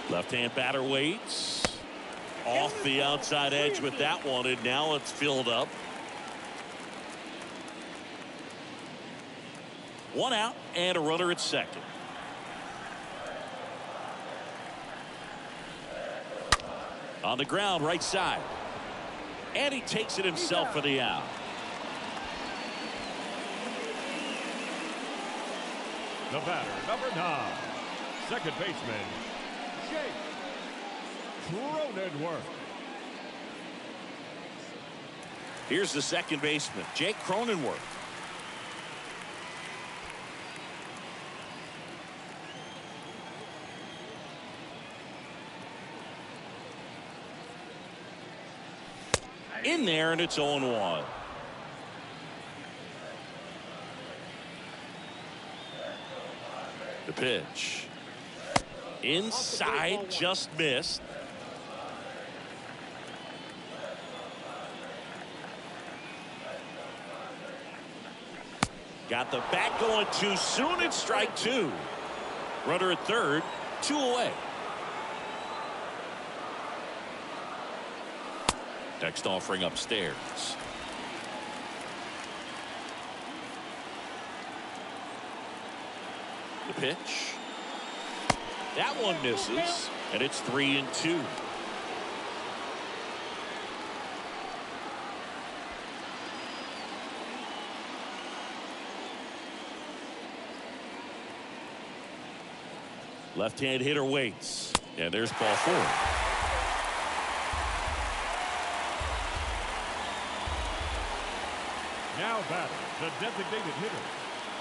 Speaker 1: Left-hand batter waits. Off the outside edge with that one, and now it's filled up. 1 out and a runner at second. On the ground, right side. And he takes it himself for the out.
Speaker 3: The batter, number 9, second baseman, Jake Cronenworth.
Speaker 1: Here's the second baseman, Jake Cronenworth. In there, and it's 0-1. The pitch. Inside, just missed. Got the bat going too soon. It's strike 2. Runner at third, 2 away. Next offering upstairs. pitch. That one misses, and it's 3-2. Left-hand hitter waits, and there's ball 4.
Speaker 3: Now batting, the designated hitter,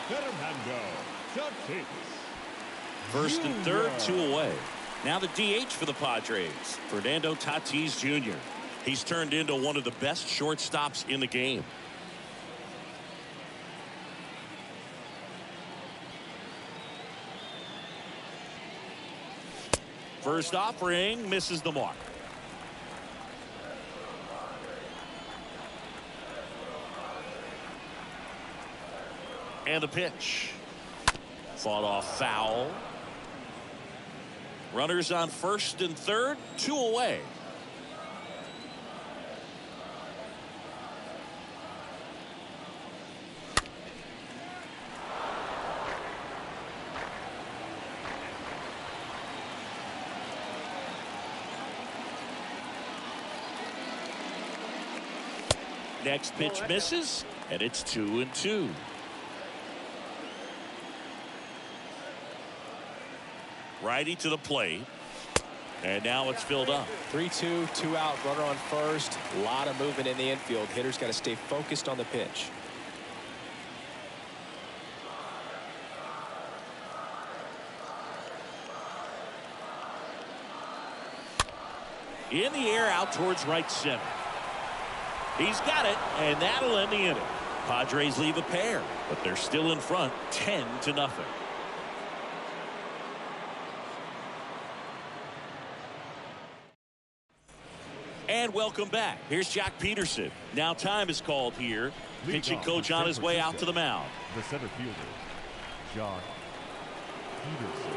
Speaker 3: Fernando Tatis.
Speaker 1: First and third, 2 away. Now the DH for the Padres, Fernando Tatis Jr. He's turned into one of the best shortstops in the game. First offering misses the mark. And the pitch. Fought off foul. Runners on first and third, 2 away. Next pitch misses, and it's 2-2. Righty to the plate, and now it's filled up.
Speaker 2: 3-2, 2 out, runner on first. A lot of movement in the infield. Hitter's got to stay focused on the pitch.
Speaker 1: In the air, out towards right center. He's got it, and that'll end the inning. Padres leave a pair, but they're still in front, 10-0. And welcome back. Here's Jack Peterson. Now time is called here. Pitching coach on his way out to the mound.
Speaker 3: The center fielder, Jack Peterson.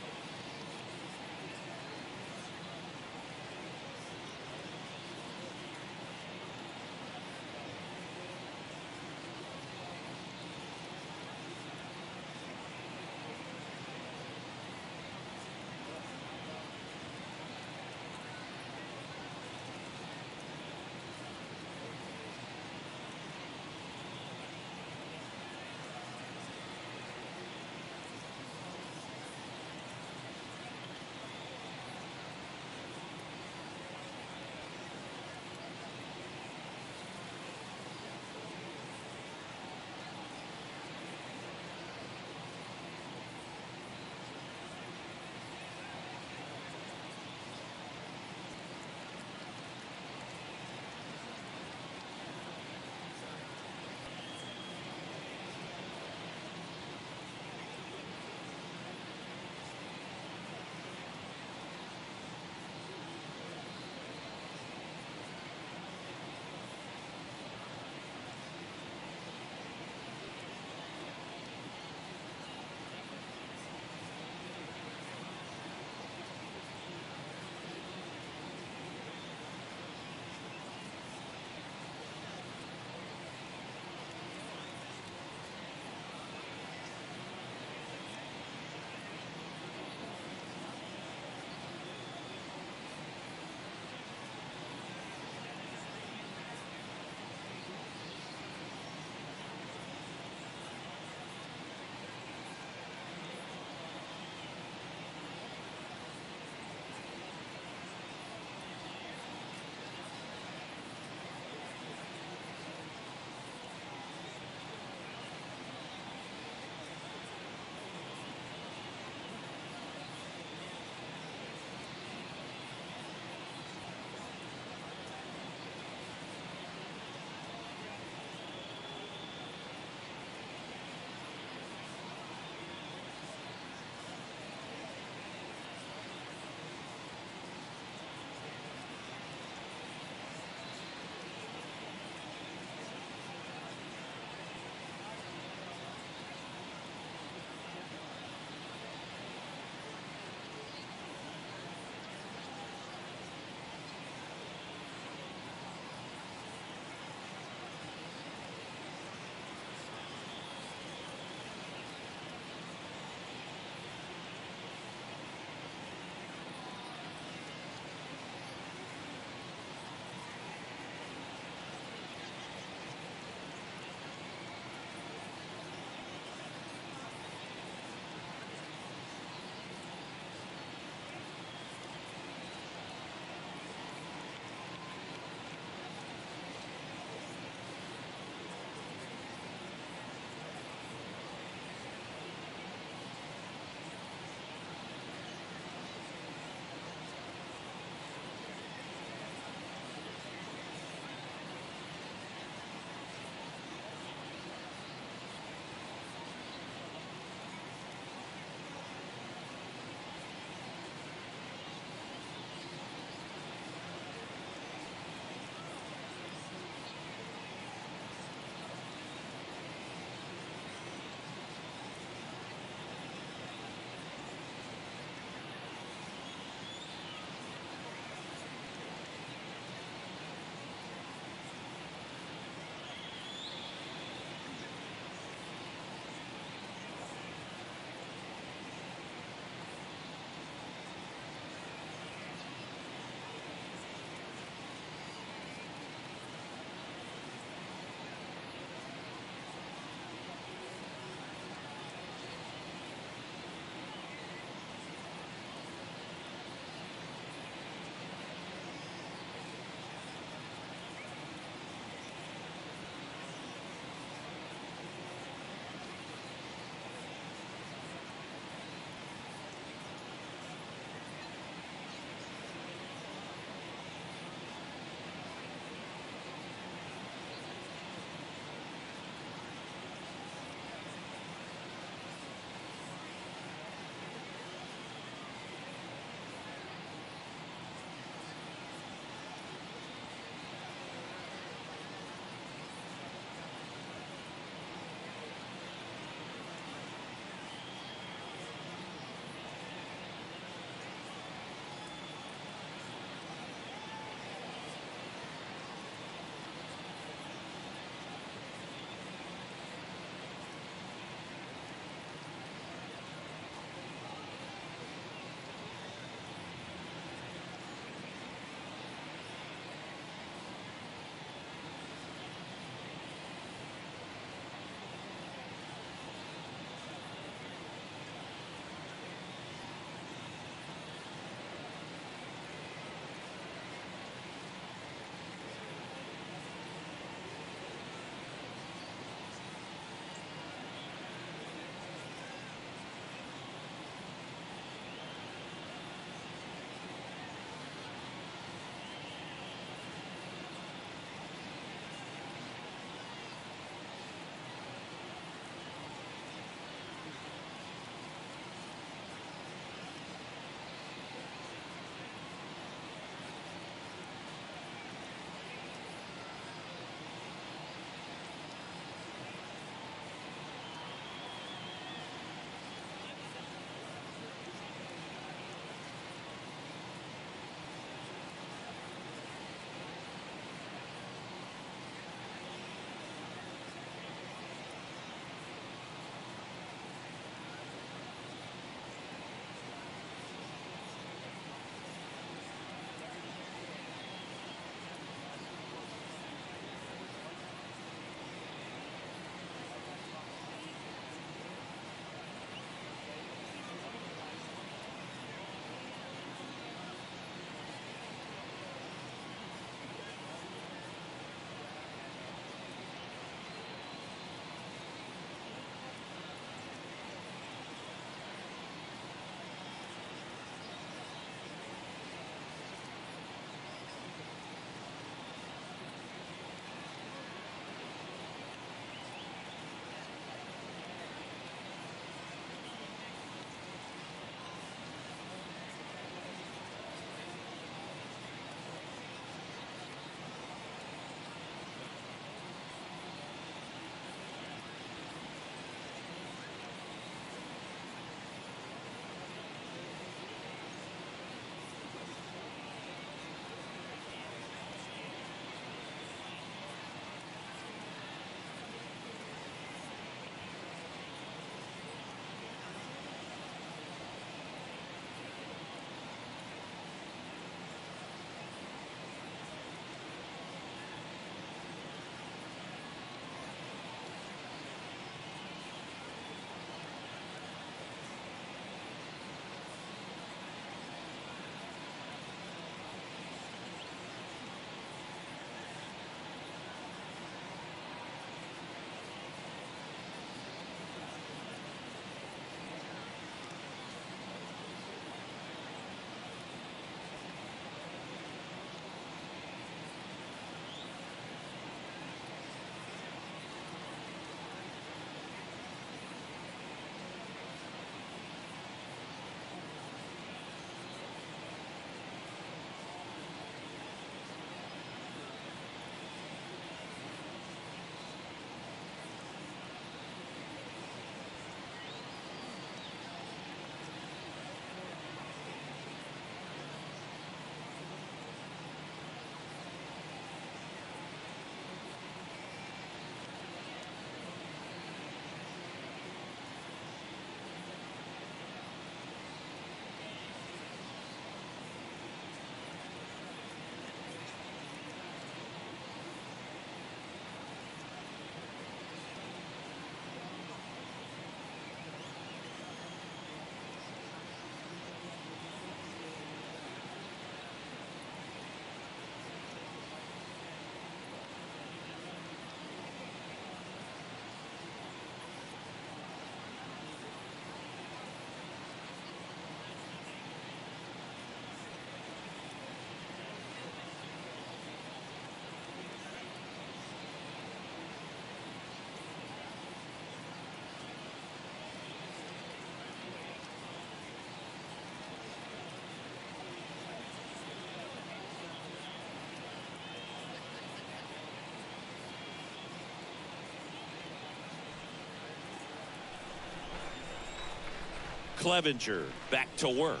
Speaker 1: Clevenger back to work.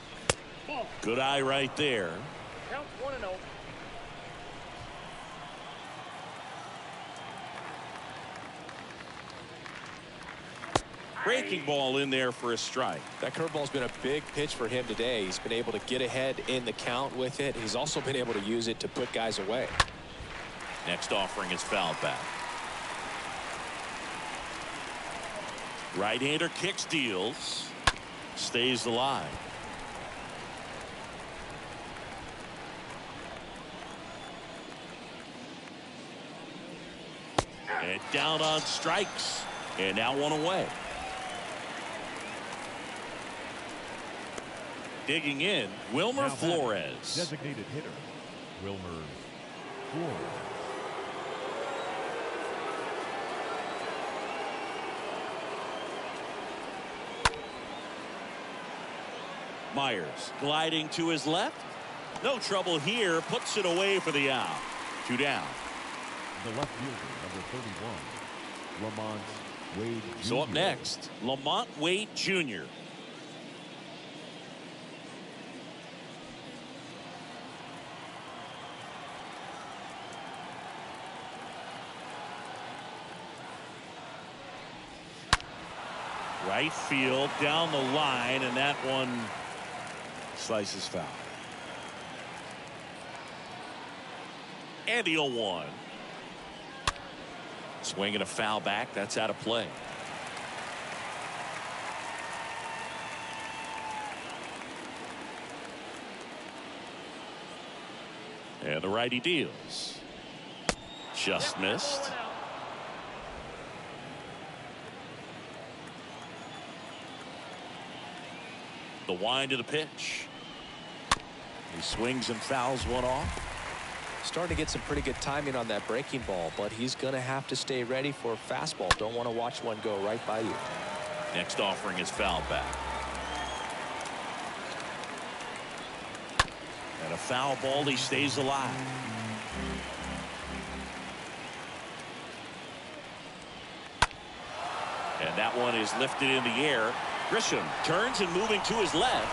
Speaker 4: Ball.
Speaker 1: Good eye right there.
Speaker 4: Count 1-0.
Speaker 1: Breaking ball in there for a strike.
Speaker 2: That curveball's been a big pitch for him today. He's been able to get ahead in the count with it. He's also been able to use it to put guys away.
Speaker 1: Next offering is fouled back. Right-hander kicks, deals, stays alive. And down on strikes. And now one away. Digging in, Wilmer Flores.
Speaker 3: Designated hitter, Wilmer Flores.
Speaker 1: Myers gliding to his left. No trouble here. Puts it away for the out. 2 down.
Speaker 3: The left fielder, number 31, Lamont Wade Jr.
Speaker 1: So up next, Lamont Wade Jr. Right field down the line, and that one slices foul. And the 0-1. Swing and a foul back. That's out of play. And the righty deals. Just missed. The wind of the pitch. He swings and fouls one off.
Speaker 2: Starting to get some pretty good timing on that breaking ball, but he's going to have to stay ready for a fastball. Don't want to watch one go right by you.
Speaker 1: Next offering is fouled back. And a foul ball. He stays alive. And that one is lifted in the air. Grisham turns and moving to his left.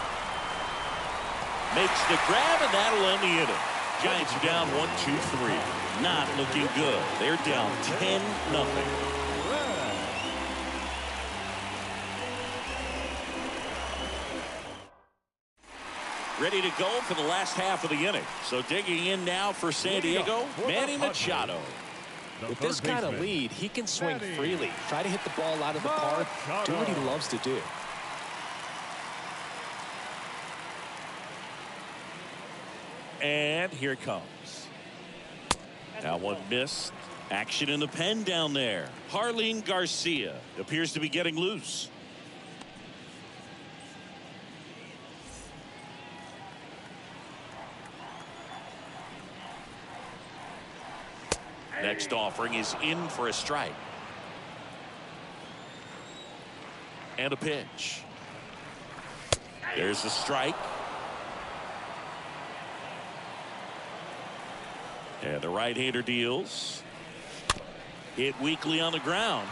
Speaker 1: Makes the grab, and that'll end the inning. Giants are down 1-2-3. Not looking good. They're down 10-0. Ready to go for the last half of the inning. So digging in now for San Diego, Manny Machado.
Speaker 2: With this kind of lead, he can swing freely. Try to hit the ball out of the park. Do what he loves to do.
Speaker 1: And here it comes. That one missed. Action in the pen down there. Harleen Garcia appears to be getting loose. Next offering is in for a strike. And a pitch. There's a strike. And the right-hander deals. Hit weakly on the ground.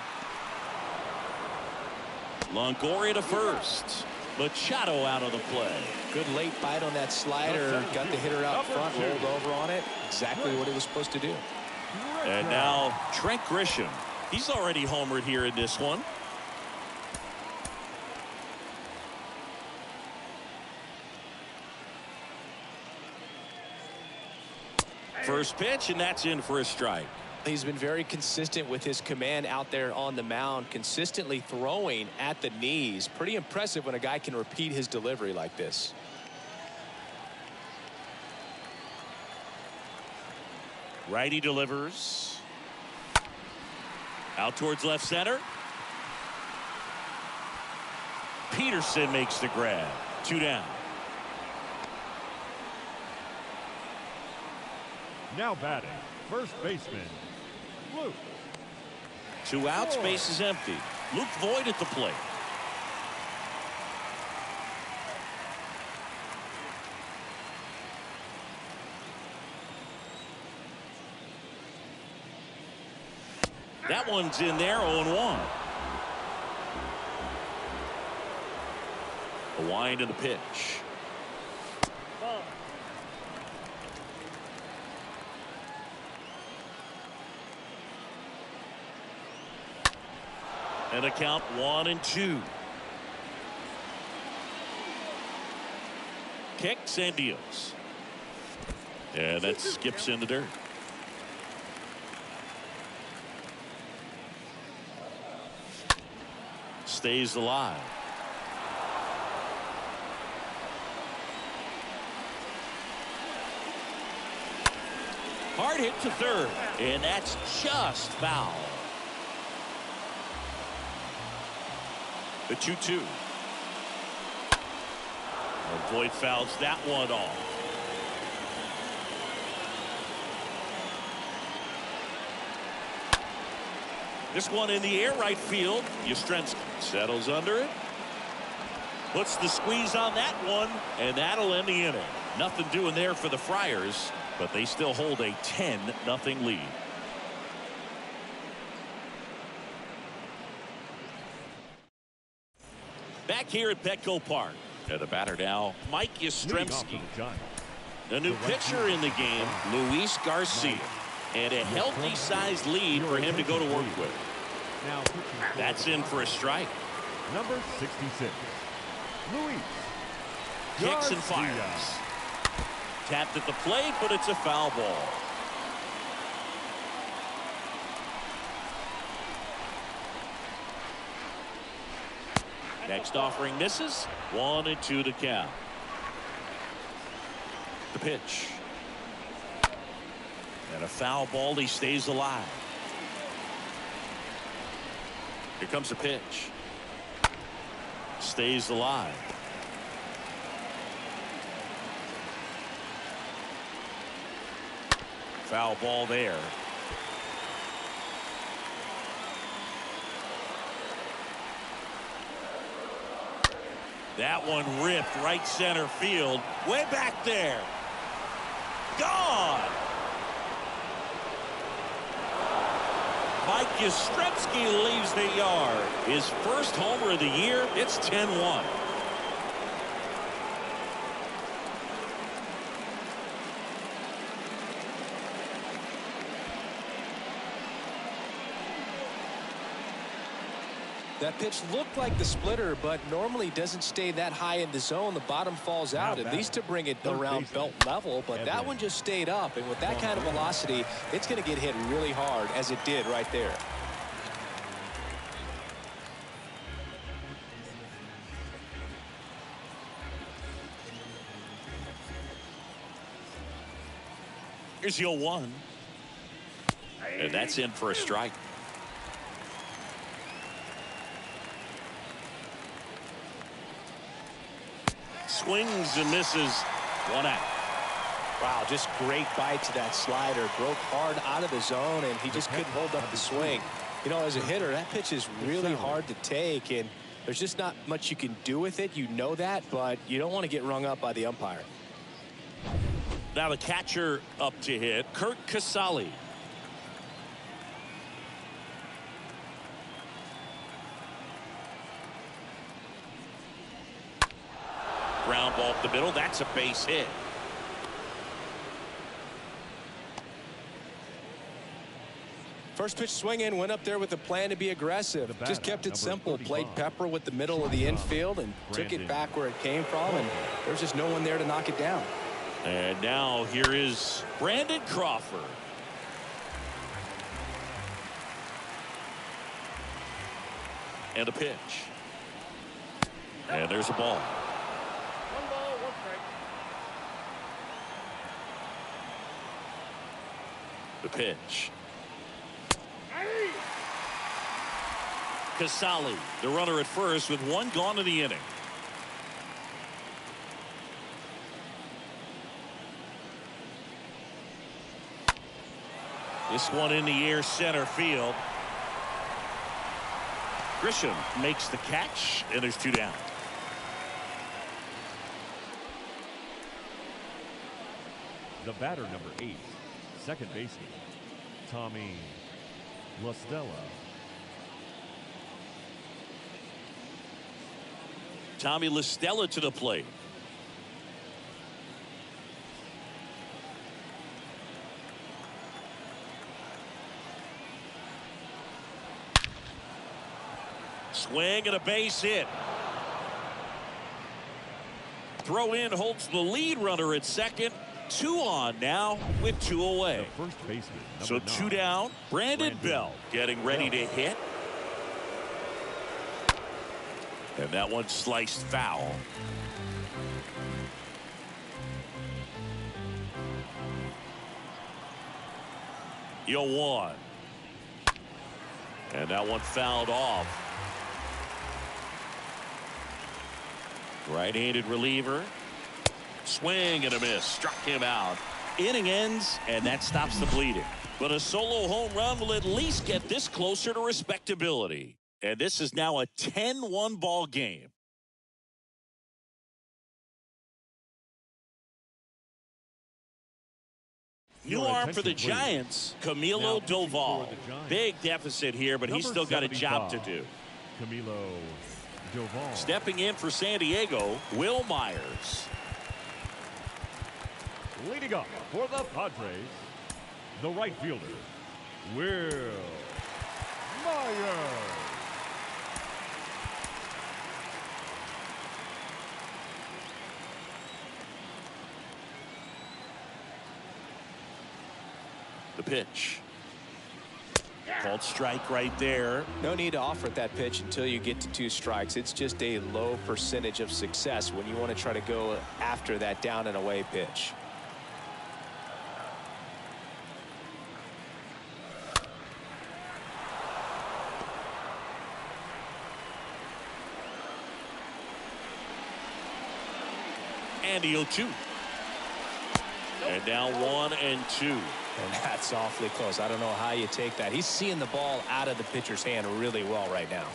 Speaker 1: Longoria to first. Machado out of the play.
Speaker 2: Good late bite on that slider. Got the hitter out front, rolled over on it. Exactly what he was supposed to do.
Speaker 1: And now Trent Grisham. He's already homered here in this one. First pitch, and that's in for a strike.
Speaker 2: He's been very consistent with his command out there on the mound, consistently throwing at the knees. Pretty impressive when a guy can repeat his delivery like this.
Speaker 1: Righty delivers. Out towards left center. Peterson makes the grab. 2 down.
Speaker 3: Now batting, first baseman, Luke.
Speaker 1: 2 outs, base is empty. Luke Voigt at the plate. That one's in there, 0-1. The wind and the pitch.
Speaker 4: Ball.
Speaker 1: And a count 1-2. Kicks and deals. And that skips in the dirt. Stays alive. Hard hit to third, and that's just foul. The 2-2. Voit fouls that one off. This one in the air right field. Yastrzemski settles under it. Puts the squeeze on that one, and that'll end the inning. Nothing doing there for the Friars, but they still hold a 10-0 lead. Back here at Petco Park. And the batter now, Mike Yastrzemski. The new pitcher in the game, Luis Garcia. And a healthy sized lead for him to go to work with. That's in for a strike.
Speaker 3: Number 66, Luis.
Speaker 1: Kicks and fires. Tapped at the plate, but it's a foul ball. Next offering misses. 1-2 to count. The pitch. And a foul ball. He stays alive. Here comes the pitch. Stays alive. Foul ball there. That one ripped right center field. Way back there. Gone. Mike Yastrzemski leaves the yard. His first homer of the year. It's 10-1.
Speaker 2: That pitch looked like the splitter, but normally doesn't stay that high in the zone. The bottom falls out, at least to bring it around belt level. But that one just stayed up, and with that kind of velocity, it's going to get hit really hard, as it did right there.
Speaker 1: Here's the 0-1. And that's in for a strike. Swings and misses. 1 out.
Speaker 2: Wow, just great bite to that slider. Broke hard out of the zone, and he just couldn't hold up the swing. You know, as a hitter, that pitch is really hard to take, and there's just not much you can do with it. You know that, but you don't want to get rung up by the umpire.
Speaker 1: Now the catcher up to hit, Kurt Casale. Ground ball up the middle. That's a base hit.
Speaker 2: First pitch swinging, went up there with a plan to be aggressive. Just kept it simple. Played pepper with the middle of the infield and took it back where it came from. And there's just no one there to knock it down.
Speaker 1: And now here is Brandon Crawford. And a pitch. And there's a ball.
Speaker 4: 1 ball, 1 strike.
Speaker 1: The pitch. Casale, the runner at first with 1 gone in the inning. This one in the air center field. Grisham makes the catch, and there's 2 down.
Speaker 3: The batter, number 8, second baseman, Tommy LaStella.
Speaker 1: Tommy LaStella to the plate. Swing and a base hit. Throw in holds the lead runner at second. 2 on now with 2 away.
Speaker 3: The first baseman,
Speaker 1: So
Speaker 3: number
Speaker 1: 2
Speaker 3: 9,
Speaker 1: down. Brandon Bell getting ready to hit. And that one sliced foul. Yo 1. And that one fouled off. Right-handed reliever. Swing and a miss. Struck him out. Inning ends, and that stops the bleeding. But a solo home run will at least get this closer to respectability. And this is now a 10-1 ball game. New arm for the Giants, Camilo Doval. Big deficit here, but he's still got a job to do.
Speaker 3: Camilo Doval.
Speaker 1: Stepping in for San Diego, Will Myers.
Speaker 3: Leading up for the Padres, the right fielder, Will Myers.
Speaker 1: The pitch. Called strike right there.
Speaker 2: No need to offer that pitch until you get to 2 strikes. It's just a low percentage of success when you want to try to go after that down and away pitch.
Speaker 1: And the 0-2. And now 1-2.
Speaker 2: And that's awfully close. I don't know how you take that. He's seeing the ball out of the pitcher's hand really well right now.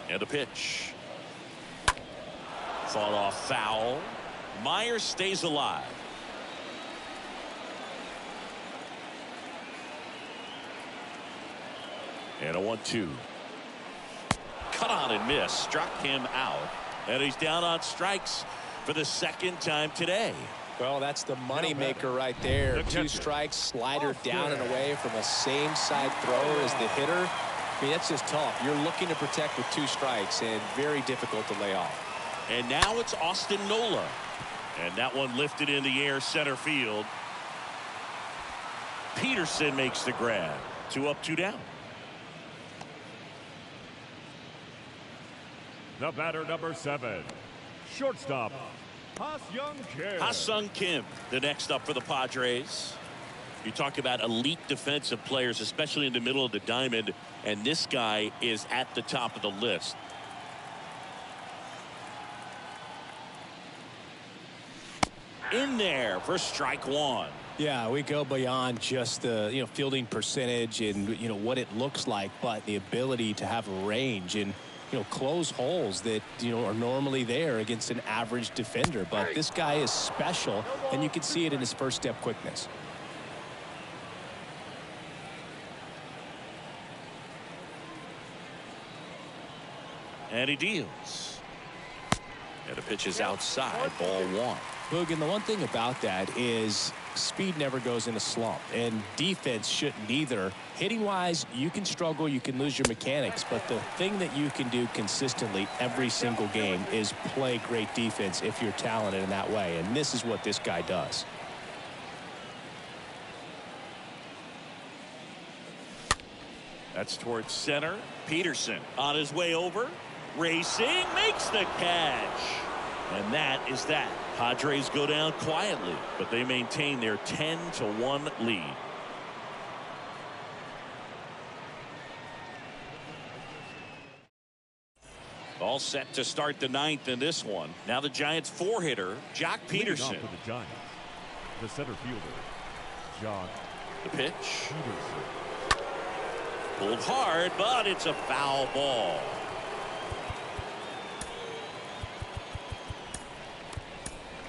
Speaker 1: And a pitch. Fought off foul. Myers stays alive. And a 1-2. Cut on and miss. Struck him out. And he's down on strikes for the 2nd time today.
Speaker 2: Well, that's the money maker right there. 2 strikes, slider down and away from a same side thrower as the hitter. I mean, that's just tough. You're looking to protect with 2 strikes and very difficult to lay off.
Speaker 1: And now it's Austin Nola. And that one lifted in the air center field. Peterson makes the grab. 2 up, 2 down.
Speaker 3: The batter, number 7, shortstop,
Speaker 1: Ha-Sung Kim, the next up for the Padres. You talk about elite defensive players, especially in the middle of the diamond, and this guy is at the top of the list. In there for strike 1.
Speaker 2: Yeah, we go beyond just the fielding percentage and what it looks like, but the ability to have range and close holes that are normally there against an average defender. But this guy is special, and you can see it in his first step quickness.
Speaker 1: And he deals. And the pitch is outside, ball 1.
Speaker 2: Boog, and the one thing about that is speed never goes in a slump, and defense shouldn't either. Hitting wise, you can struggle, you can lose your mechanics, but the thing that you can do consistently every single game is play great defense if you're talented in that way, and this is what this guy does.
Speaker 1: That's towards center. Peterson on his way over, racing, makes the catch. And that is that. Padres go down quietly, but they maintain their 10-1 lead. All set to start the 9th in this one. Now the Giants 4-hitter, Jock Peterson.
Speaker 3: For the Giants, the center fielder, Jock
Speaker 1: The pitch.
Speaker 3: Peterson.
Speaker 1: Pulled hard, but it's a foul ball.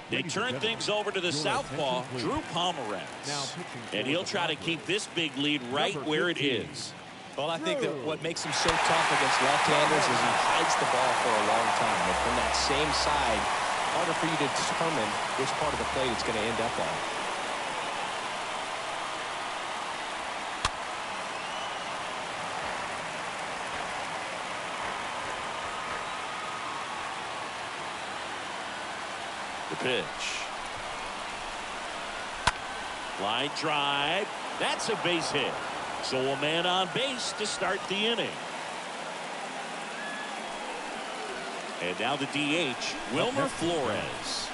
Speaker 1: They turn things over to the southpaw, Drew Pomeranz. And he'll try to keep this big lead right where it is.
Speaker 2: Well, I think that what makes him so tough against left-handers is he hides the ball for a long time. And from that same side, harder for you to determine which part of the plate it's going to end up on.
Speaker 1: The pitch. Line drive. That's a base hit. So a man on base to start the inning. And now the DH, Wilmer Flores.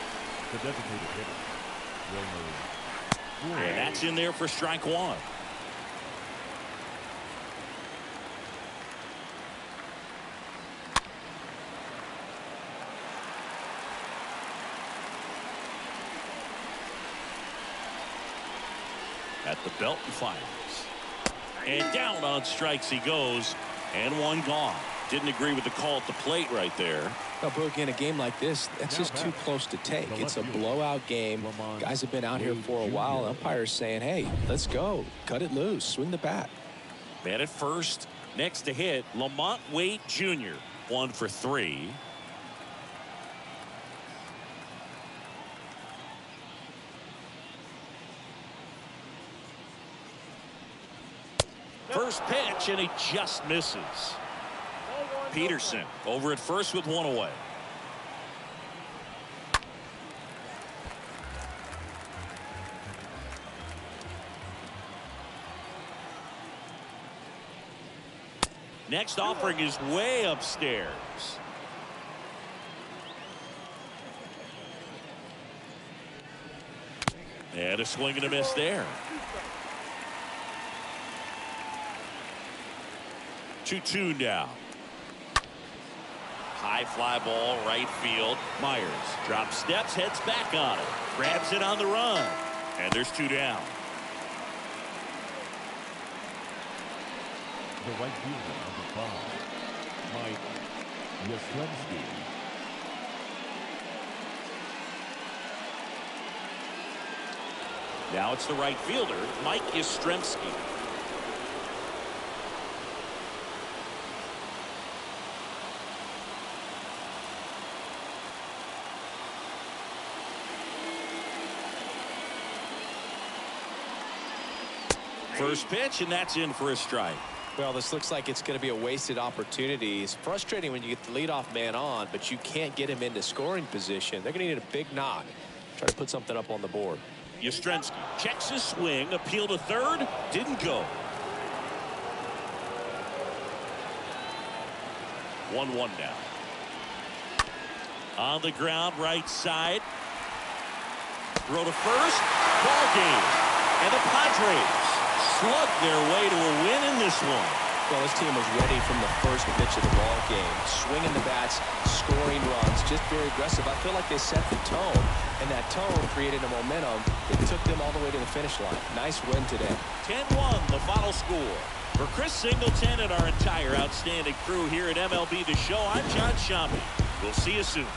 Speaker 3: The designated hitter, Wilmer Flores.
Speaker 1: And that's in there for strike one. At the belt and fires. And down on strikes he goes. And one gone. Didn't agree with the call at the plate right there.
Speaker 2: Well, Brooke, in a game like this, that's just too close to take. It's a blowout game. Guys have been out here for a while. Umpire's saying, hey, let's go. Cut it loose. Swing the bat.
Speaker 1: Man at first. Next to hit, Lamont Wade Jr. 1 for 3. First pitch, and he just misses. Peterson over at first with one away. Next offering is way upstairs. And a swing and a miss there. 2-2 now. High fly ball, right field. Myers drops steps, heads back on it. Grabs it on the run. And there's 2 down.
Speaker 3: The right fielder, number 5, Mike Yastrzemski.
Speaker 1: Now it's the right fielder, Mike Yastrzemski. First pitch, and that's in for a strike.
Speaker 2: Well, this looks like it's going to be a wasted opportunity. It's frustrating when you get the leadoff man on, but you can't get him into scoring position. They're going to need a big knock. Try to put something up on the board.
Speaker 1: Yastrzemski checks his swing, appeal to third, didn't go. 1-1 now. On the ground, right side. Throw to first, ball game. And the Padres slug their way to a win in this one.
Speaker 2: Well, this team was ready from the first pitch of the ball game. Swinging the bats, scoring runs, just very aggressive. I feel like they set the tone, and that tone created a momentum that took them all the way to the finish line. Nice win today.
Speaker 1: 10-1, the final score. For Chris Singleton and our entire outstanding crew here at MLB The Show, I'm John Shambi. We'll see you soon.